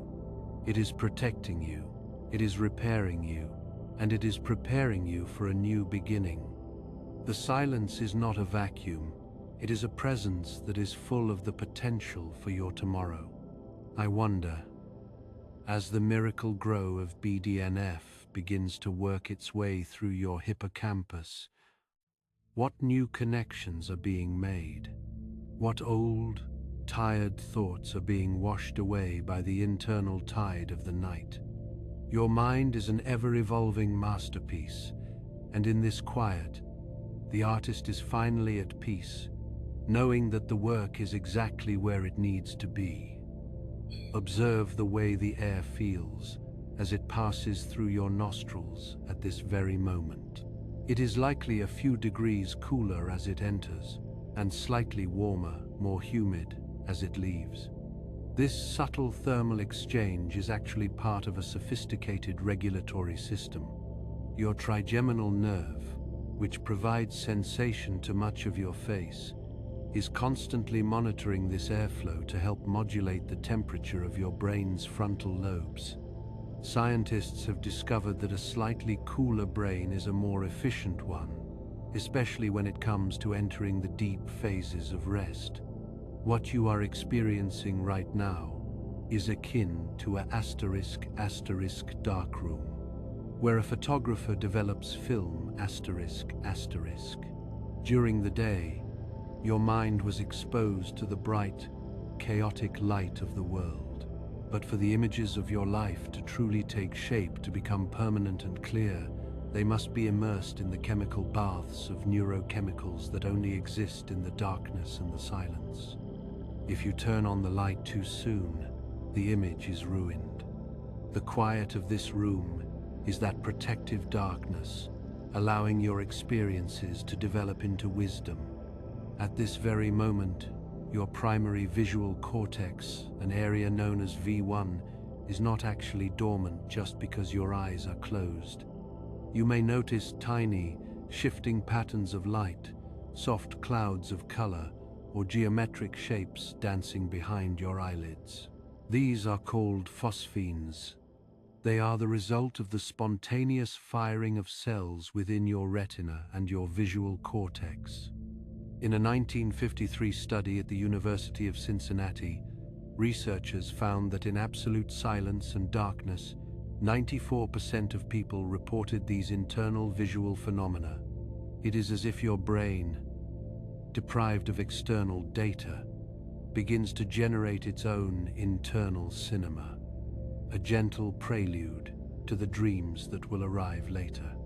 It is protecting you, it is repairing you, and it is preparing you for a new beginning. The silence is not a vacuum, it is a presence that is full of the potential for your tomorrow. I wonder, as the miracle grow of BDNF begins to work its way through your hippocampus, what new connections are being made? What old, tired thoughts are being washed away by the internal tide of the night? Your mind is an ever-evolving masterpiece, and in this quiet, the artist is finally at peace, knowing that the work is exactly where it needs to be. Observe the way the air feels as it passes through your nostrils at this very moment. It is likely a few degrees cooler as it enters, and slightly warmer, more humid, as it leaves. This subtle thermal exchange is actually part of a sophisticated regulatory system. Your trigeminal nerve, which provides sensation to much of your face, is constantly monitoring this airflow to help modulate the temperature of your brain's frontal lobes. Scientists have discovered that a slightly cooler brain is a more efficient one, especially when it comes to entering the deep phases of rest. What you are experiencing right now is akin to a *** darkroom, where a photographer develops film ***. During the day, your mind was exposed to the bright, chaotic light of the world. But for the images of your life to truly take shape, to become permanent and clear, they must be immersed in the chemical baths of neurochemicals that only exist in the darkness and the silence. If you turn on the light too soon, the image is ruined. The quiet of this room is that protective darkness, allowing your experiences to develop into wisdom. At this very moment, your primary visual cortex, an area known as V1, is not actually dormant just because your eyes are closed. You may notice tiny, shifting patterns of light, soft clouds of color, or geometric shapes dancing behind your eyelids. These are called phosphenes. They are the result of the spontaneous firing of cells within your retina and your visual cortex. In a 1953 study at the University of Cincinnati, researchers found that in absolute silence and darkness, 94% of people reported these internal visual phenomena. It is as if your brain, deprived of external data, begins to generate its own internal cinema, a gentle prelude to the dreams that will arrive later.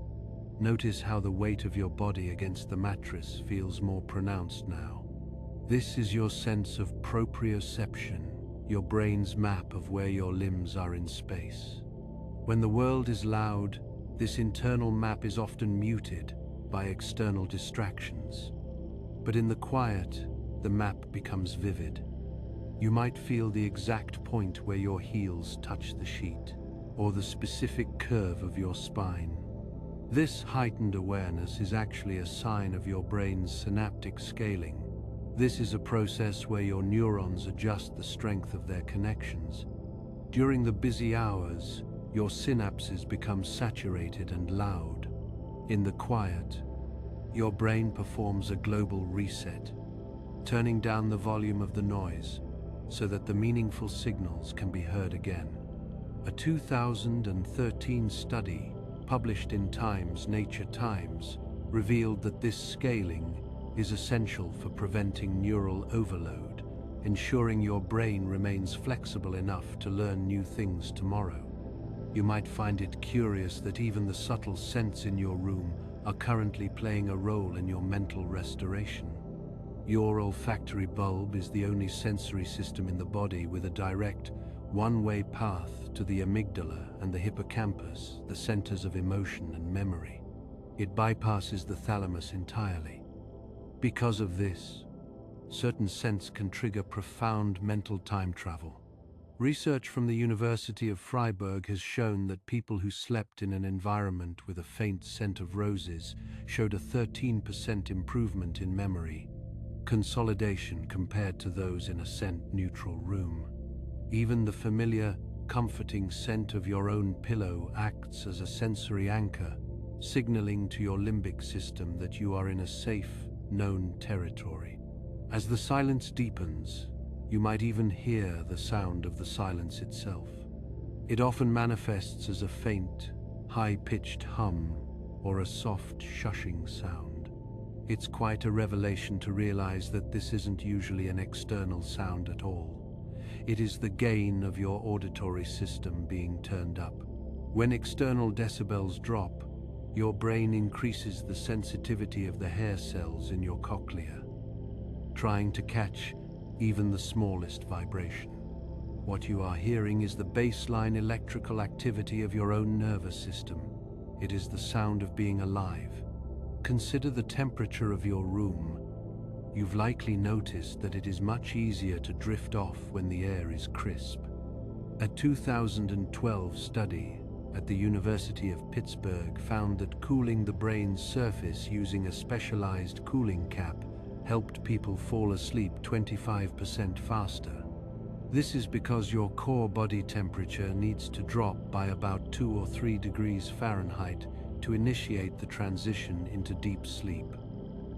Notice how the weight of your body against the mattress feels more pronounced now. This is your sense of proprioception, your brain's map of where your limbs are in space. When the world is loud, this internal map is often muted by external distractions. But in the quiet, the map becomes vivid. You might feel the exact point where your heels touch the sheet, or the specific curve of your spine. This heightened awareness is actually a sign of your brain's synaptic scaling. This is a process where your neurons adjust the strength of their connections. During the busy hours, your synapses become saturated and loud. In the quiet, your brain performs a global reset, turning down the volume of the noise so that the meaningful signals can be heard again. A 2013 study published in Nature Times revealed that this scaling is essential for preventing neural overload, ensuring your brain remains flexible enough to learn new things tomorrow. You might find it curious that even the subtle scents in your room are currently playing a role in your mental restoration. Your olfactory bulb is the only sensory system in the body with a direct, one-way path to the amygdala and the hippocampus, the centers of emotion and memory. It bypasses the thalamus entirely. Because of this, certain scents can trigger profound mental time travel. Research from the University of Freiburg has shown that people who slept in an environment with a faint scent of roses showed a 13% improvement in memory consolidation compared to those in a scent-neutral room. Even the familiar, comforting scent of your own pillow acts as a sensory anchor, signaling to your limbic system that you are in a safe, known territory. As the silence deepens, you might even hear the sound of the silence itself. It often manifests as a faint, high-pitched hum or a soft, shushing sound. It's quite a revelation to realize that this isn't usually an external sound at all. It is the gain of your auditory system being turned up. When external decibels drop, your brain increases the sensitivity of the hair cells in your cochlea, trying to catch even the smallest vibration. What you are hearing is the baseline electrical activity of your own nervous system. It is the sound of being alive. Consider the temperature of your room. You've likely noticed that it is much easier to drift off when the air is crisp. A 2012 study at the University of Pittsburgh found that cooling the brain's surface using a specialized cooling cap helped people fall asleep 25% faster. This is because your core body temperature needs to drop by about 2 or 3 degrees Fahrenheit to initiate the transition into deep sleep.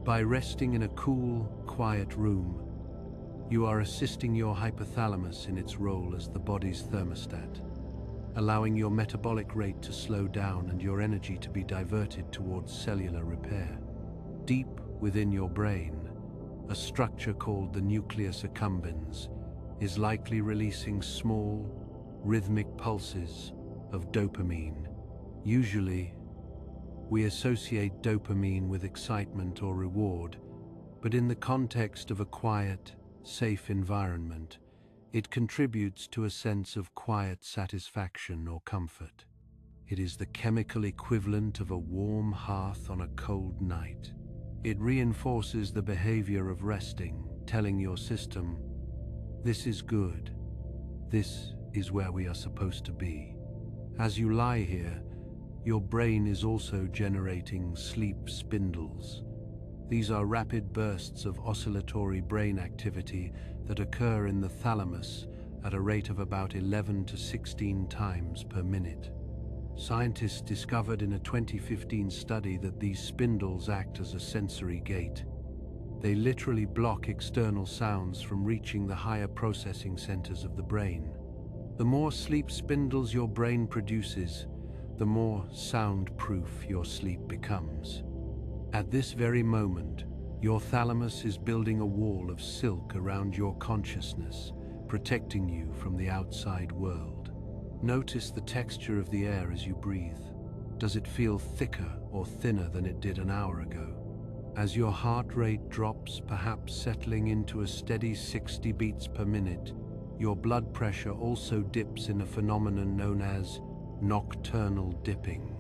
By resting in a cool, quiet room, you are assisting your hypothalamus in its role as the body's thermostat, allowing your metabolic rate to slow down and your energy to be diverted towards cellular repair. Deep within your brain, a structure called the nucleus accumbens is likely releasing small, rhythmic pulses of dopamine. Usually, we associate dopamine with excitement or reward, but in the context of a quiet, safe environment, it contributes to a sense of quiet satisfaction or comfort. It is the chemical equivalent of a warm hearth on a cold night. It reinforces the behavior of resting, telling your system, "This is good. This is where we are supposed to be." As you lie here, your brain is also generating sleep spindles. These are rapid bursts of oscillatory brain activity that occur in the thalamus at a rate of about 11 to 16 times per minute. Scientists discovered in a 2015 study that these spindles act as a sensory gate. They literally block external sounds from reaching the higher processing centers of the brain. The more sleep spindles your brain produces, the more soundproof your sleep becomes. At this very moment, your thalamus is building a wall of silk around your consciousness, protecting you from the outside world. Notice the texture of the air as you breathe. Does it feel thicker or thinner than it did an hour ago? As your heart rate drops, perhaps settling into a steady 60 beats per minute, your blood pressure also dips in a phenomenon known as nocturnal dipping.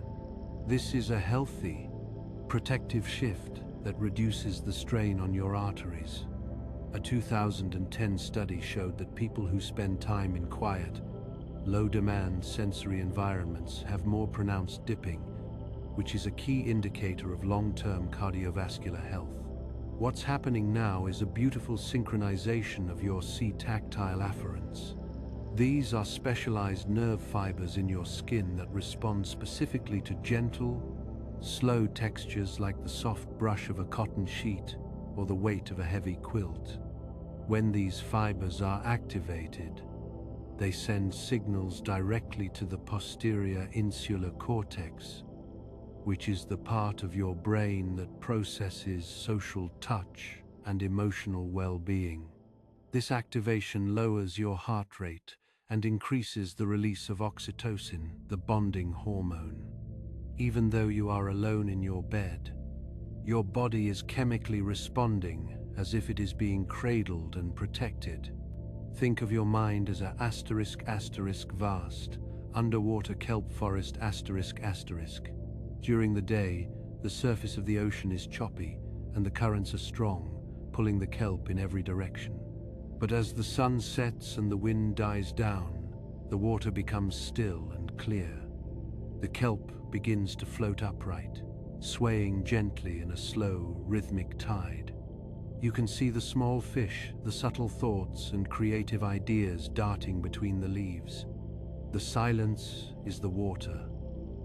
This is a healthy, protective shift that reduces the strain on your arteries. A 2010 study showed that people who spend time in quiet, low-demand sensory environments have more pronounced dipping, which is a key indicator of long-term cardiovascular health. What's happening now is a beautiful synchronization of your C-tactile afferents. These are specialized nerve fibers in your skin that respond specifically to gentle, slow textures like the soft brush of a cotton sheet or the weight of a heavy quilt. When these fibers are activated, they send signals directly to the posterior insular cortex, which is the part of your brain that processes social touch and emotional well-being. This activation lowers your heart rate and increases the release of oxytocin, the bonding hormone. Even though you are alone in your bed, your body is chemically responding as if it is being cradled and protected. Think of your mind as a vast, underwater kelp forest ***. During the day, the surface of the ocean is choppy and the currents are strong, pulling the kelp in every direction. But as the sun sets and the wind dies down, the water becomes still and clear. The kelp begins to float upright, swaying gently in a slow, rhythmic tide. You can see the small fish, the subtle thoughts and creative ideas darting between the leaves. The silence is the water,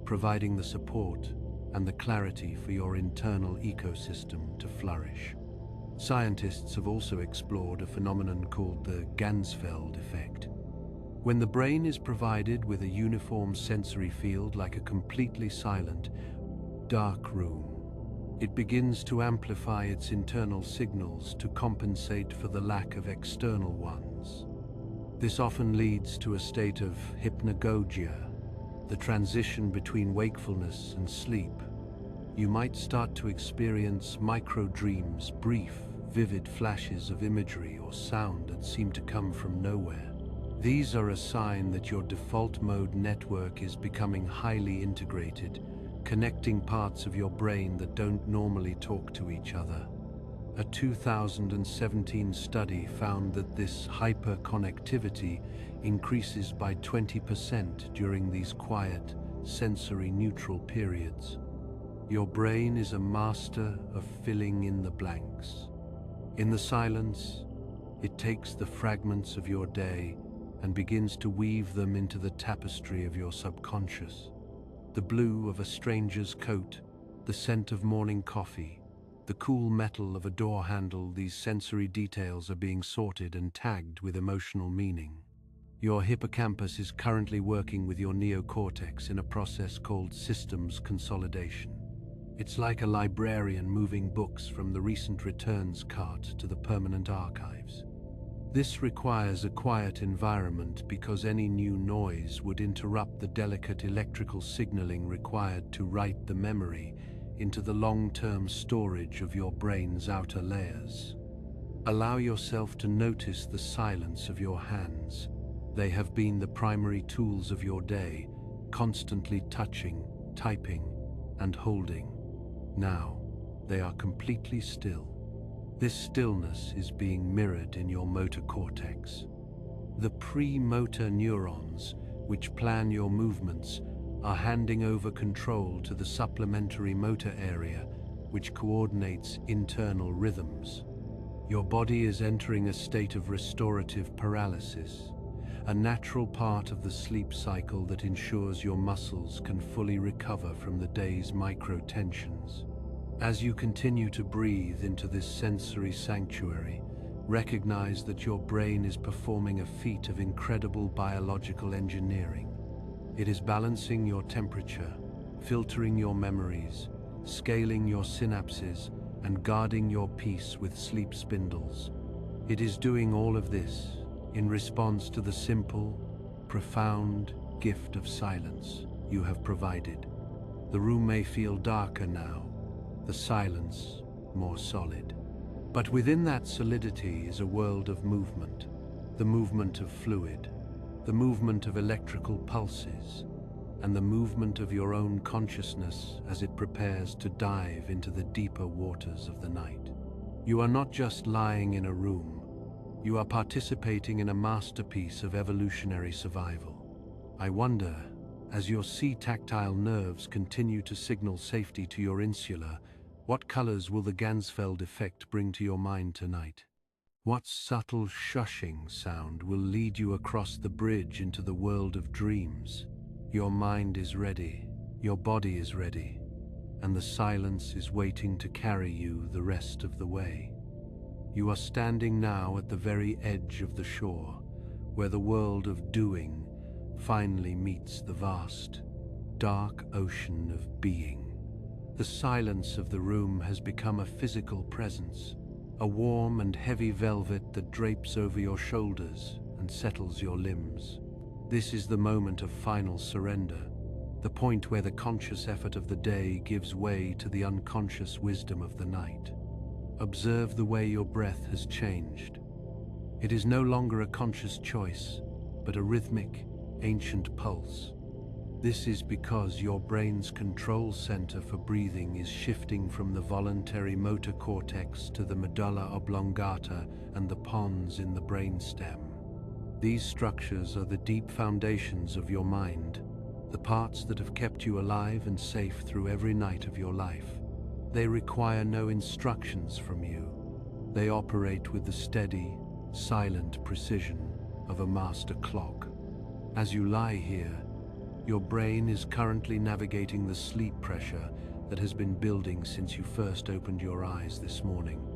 providing the support and the clarity for your internal ecosystem to flourish. Scientists have also explored a phenomenon called the Ganzfeld effect. When the brain is provided with a uniform sensory field like a completely silent, dark room, it begins to amplify its internal signals to compensate for the lack of external ones. This often leads to a state of hypnagogia, the transition between wakefulness and sleep. You might start to experience micro-dreams, brief, vivid flashes of imagery or sound that seem to come from nowhere. These are a sign that your default mode network is becoming highly integrated, connecting parts of your brain that don't normally talk to each other. A 2017 study found that this hyperconnectivity increases by 20% during these quiet, sensory-neutral periods. Your brain is a master of filling in the blanks. In the silence, it takes the fragments of your day and begins to weave them into the tapestry of your subconscious. The blue of a stranger's coat, the scent of morning coffee, the cool metal of a door handle, these sensory details are being sorted and tagged with emotional meaning. Your hippocampus is currently working with your neocortex in a process called systems consolidation. It's like a librarian moving books from the recent returns cart to the permanent archives. This requires a quiet environment because any new noise would interrupt the delicate electrical signaling required to write the memory into the long-term storage of your brain's outer layers. Allow yourself to notice the silence of your hands. They have been the primary tools of your day, constantly touching, typing, and holding. Now, they are completely still. This stillness is being mirrored in your motor cortex. The premotor neurons, which plan your movements, are handing over control to the supplementary motor area, which coordinates internal rhythms. Your body is entering a state of restorative paralysis, a natural part of the sleep cycle that ensures your muscles can fully recover from the day's micro-tensions. As you continue to breathe into this sensory sanctuary, recognize that your brain is performing a feat of incredible biological engineering. It is balancing your temperature, filtering your memories, scaling your synapses, and guarding your peace with sleep spindles. It is doing all of this in response to the simple, profound gift of silence you have provided. The room may feel darker now, the silence more solid. But within that solidity is a world of movement, the movement of fluid, the movement of electrical pulses, and the movement of your own consciousness as it prepares to dive into the deeper waters of the night. You are not just lying in a room, you are participating in a masterpiece of evolutionary survival. I wonder, as your C-tactile nerves continue to signal safety to your insula, what colors will the Ganzfeld effect bring to your mind tonight? What subtle shushing sound will lead you across the bridge into the world of dreams? Your mind is ready, your body is ready, and the silence is waiting to carry you the rest of the way. You are standing now at the very edge of the shore, where the world of doing finally meets the vast, dark ocean of being. The silence of the room has become a physical presence, a warm and heavy velvet that drapes over your shoulders and settles your limbs. This is the moment of final surrender, the point where the conscious effort of the day gives way to the unconscious wisdom of the night. Observe the way your breath has changed. It is no longer a conscious choice, but a rhythmic, ancient pulse. This is because your brain's control center for breathing is shifting from the voluntary motor cortex to the medulla oblongata and the pons in the brainstem. These structures are the deep foundations of your mind, the parts that have kept you alive and safe through every night of your life. They require no instructions from you. They operate with the steady, silent precision of a master clock. As you lie here, your brain is currently navigating the sleep pressure that has been building since you first opened your eyes this morning.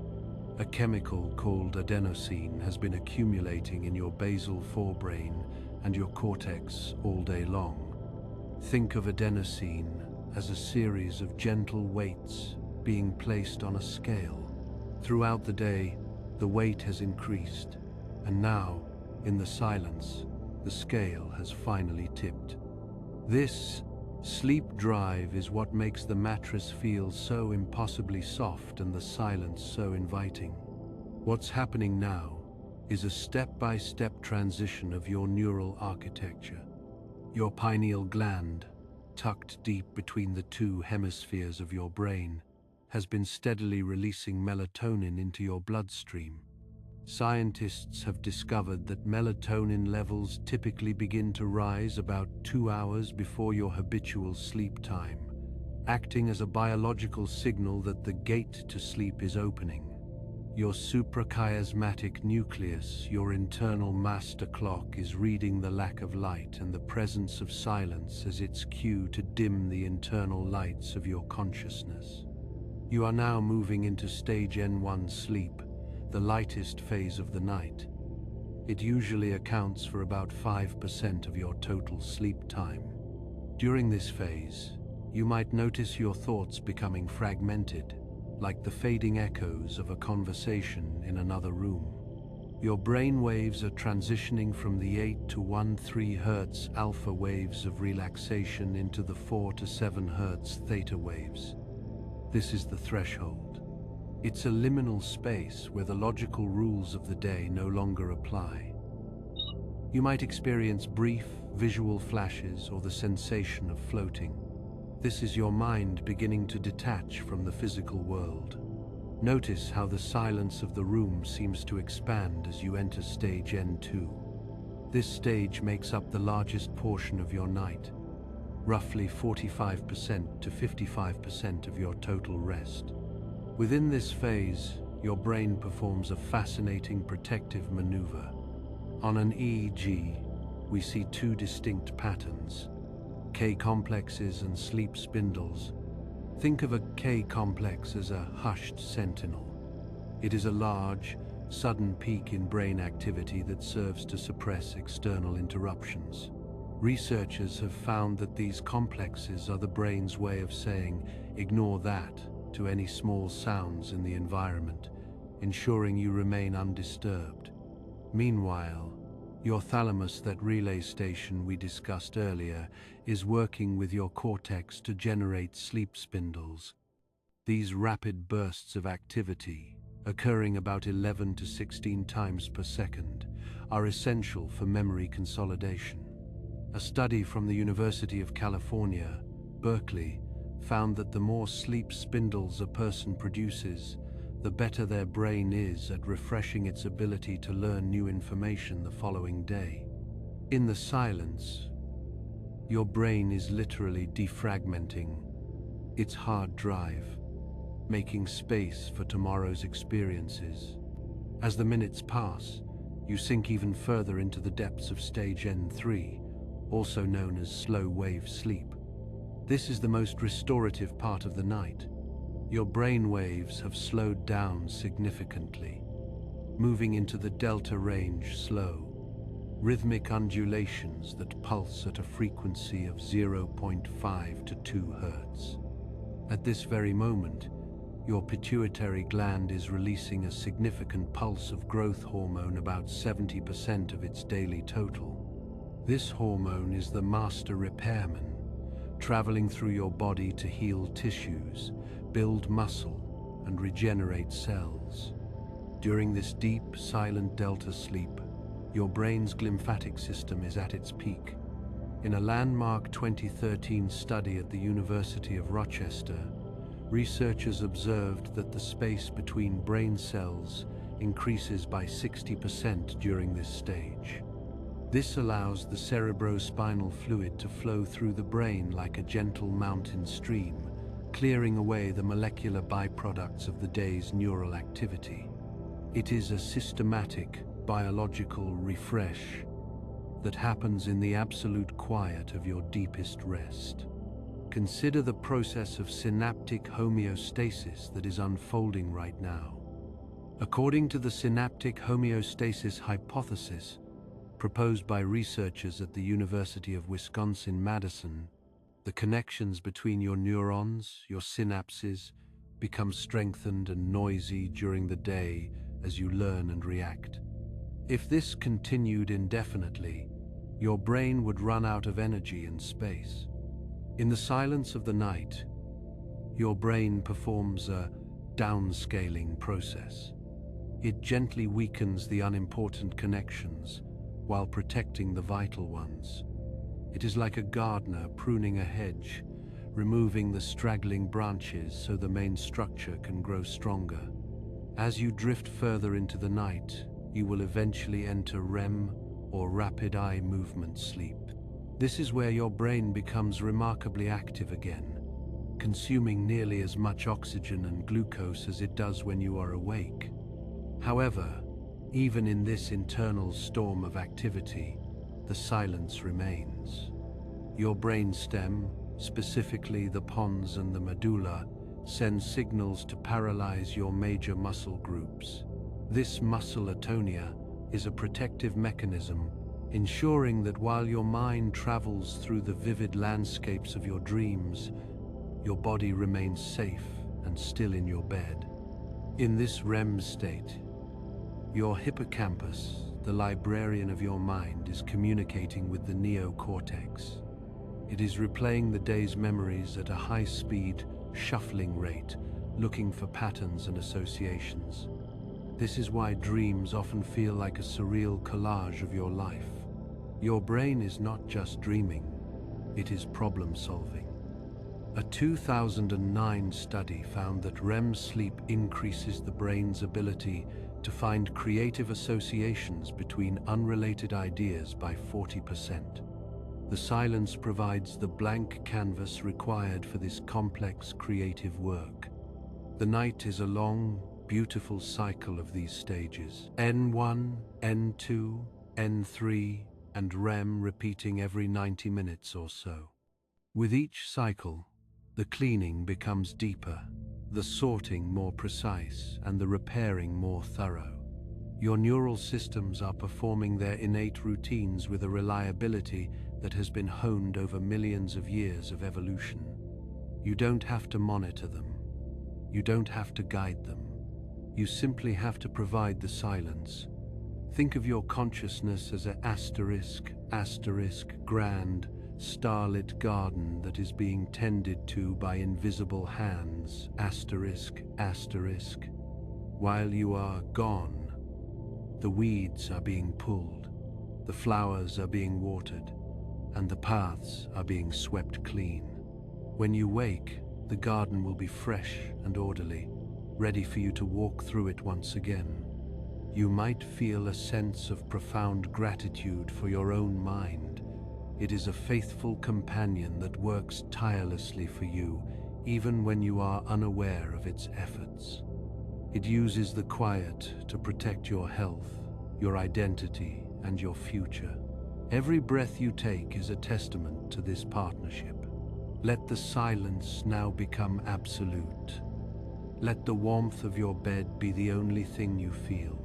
A chemical called adenosine has been accumulating in your basal forebrain and your cortex all day long. Think of adenosine as a series of gentle weights being placed on a scale. Throughout the day, the weight has increased, and now, in the silence, the scale has finally tipped. This sleep drive is what makes the mattress feel so impossibly soft and the silence so inviting. What's happening now is a step-by-step transition of your neural architecture. Your pineal gland, tucked deep between the two hemispheres of your brain, has been steadily releasing melatonin into your bloodstream. Scientists have discovered that melatonin levels typically begin to rise about 2 hours before your habitual sleep time, acting as a biological signal that the gate to sleep is opening. Your suprachiasmatic nucleus, your internal master clock, is reading the lack of light and the presence of silence as its cue to dim the internal lights of your consciousness. You are now moving into stage N1 sleep, the lightest phase of the night. It usually accounts for about 5% of your total sleep time. During this phase, you might notice your thoughts becoming fragmented, like the fading echoes of a conversation in another room. Your brain waves are transitioning from the 8 to 13 Hz alpha waves of relaxation into the 4 to 7 Hz theta waves. This is the threshold. It's a liminal space where the logical rules of the day no longer apply. You might experience brief, visual flashes or the sensation of floating. This is your mind beginning to detach from the physical world. Notice how the silence of the room seems to expand as you enter stage N2. This stage makes up the largest portion of your night, roughly 45% to 55% of your total rest. Within this phase, your brain performs a fascinating protective maneuver. On an EEG, we see two distinct patterns: K-complexes and sleep spindles. Think of a K-complex as a hushed sentinel. It is a large, sudden peak in brain activity that serves to suppress external interruptions. Researchers have found that these complexes are the brain's way of saying, "Ignore that," to any small sounds in the environment, ensuring you remain undisturbed. Meanwhile, your thalamus, that relay station we discussed earlier, is working with your cortex to generate sleep spindles. These rapid bursts of activity, occurring about 11 to 16 times per second, are essential for memory consolidation. A study from the University of California, Berkeley, found that the more sleep spindles a person produces, the better their brain is at refreshing its ability to learn new information the following day. In the silence, your brain is literally defragmenting its hard drive, making space for tomorrow's experiences. As the minutes pass, you sink even further into the depths of stage N3, also known as slow wave sleep. This is the most restorative part of the night. Your brain waves have slowed down significantly, moving into the delta range, slow, rhythmic undulations that pulse at a frequency of 0.5 to 2 Hz. At this very moment, your pituitary gland is releasing a significant pulse of growth hormone, about 70% of its daily total. This hormone is the master repairman, traveling through your body to heal tissues, build muscle, and regenerate cells. During this deep, silent delta sleep, your brain's glymphatic system is at its peak. In a landmark 2013 study at the University of Rochester, researchers observed that the space between brain cells increases by 60% during this stage. This allows the cerebrospinal fluid to flow through the brain like a gentle mountain stream, clearing away the molecular byproducts of the day's neural activity. It is a systematic, biological refresh that happens in the absolute quiet of your deepest rest. Consider the process of synaptic homeostasis that is unfolding right now. According to the synaptic homeostasis hypothesis, proposed by researchers at the University of Wisconsin-Madison, the connections between your neurons, your synapses, become strengthened and noisy during the day as you learn and react. If this continued indefinitely, your brain would run out of energy and space. In the silence of the night, your brain performs a downscaling process. It gently weakens the unimportant connections while protecting the vital ones. It is like a gardener pruning a hedge, removing the straggling branches so the main structure can grow stronger. As you drift further into the night, you will eventually enter REM, or rapid eye movement sleep. This is where your brain becomes remarkably active again, consuming nearly as much oxygen and glucose as it does when you are awake. However, even in this internal storm of activity, the silence remains. Your brainstem, specifically the pons and the medulla, sends signals to paralyze your major muscle groups. This muscle atonia is a protective mechanism, ensuring that while your mind travels through the vivid landscapes of your dreams, your body remains safe and still in your bed. In this REM state, your hippocampus, the librarian of your mind, is communicating with the neocortex. It is replaying the day's memories at a high-speed, shuffling rate, looking for patterns and associations. This is why dreams often feel like a surreal collage of your life. Your brain is not just dreaming, it is problem-solving. A 2009 study found that REM sleep increases the brain's ability to find creative associations between unrelated ideas by 40%. The silence provides the blank canvas required for this complex creative work. The night is a long, beautiful cycle of these stages. N1, N2, N3, and REM repeating every 90 minutes or so. With each cycle, the cleaning becomes deeper, the sorting more precise, and the repairing more thorough. Your neural systems are performing their innate routines with a reliability that has been honed over millions of years of evolution. You don't have to monitor them. You don't have to guide them. You simply have to provide the silence. Think of your consciousness as an asterisk, grand, starlit garden that is being tended to by invisible hands, asterisk. While you are gone, the weeds are being pulled, the flowers are being watered, and the paths are being swept clean. When you wake, the garden will be fresh and orderly, ready for you to walk through it once again. You might feel a sense of profound gratitude for your own mind. It is a faithful companion that works tirelessly for you, even when you are unaware of its efforts. It uses the quiet to protect your health, your identity, and your future. Every breath you take is a testament to this partnership. Let the silence now become absolute. Let the warmth of your bed be the only thing you feel.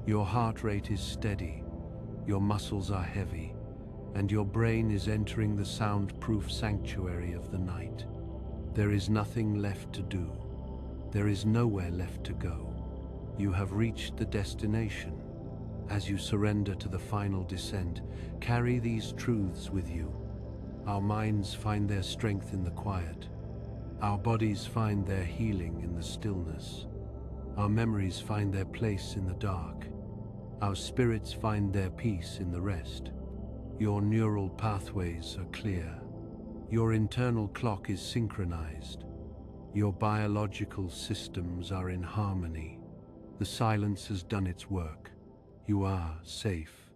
Your heart rate is steady, your muscles are heavy, and your brain is entering the soundproof sanctuary of the night. There is nothing left to do. There is nowhere left to go. You have reached the destination. As you surrender to the final descent, carry these truths with you. Our minds find their strength in the quiet. Our bodies find their healing in the stillness. Our memories find their place in the dark. Our spirits find their peace in the rest. Your neural pathways are clear. Your internal clock is synchronized. Your biological systems are in harmony. The silence has done its work. You are safe.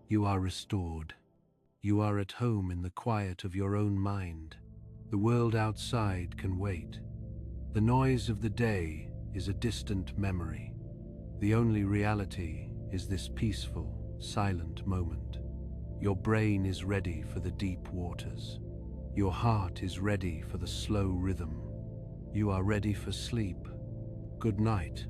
You are restored. You are at home in the quiet of your own mind. The world outside can wait. The noise of the day is a distant memory. The only reality is this peaceful, silent moment. Your brain is ready for the deep waters. Your heart is ready for the slow rhythm. You are ready for sleep. Good night.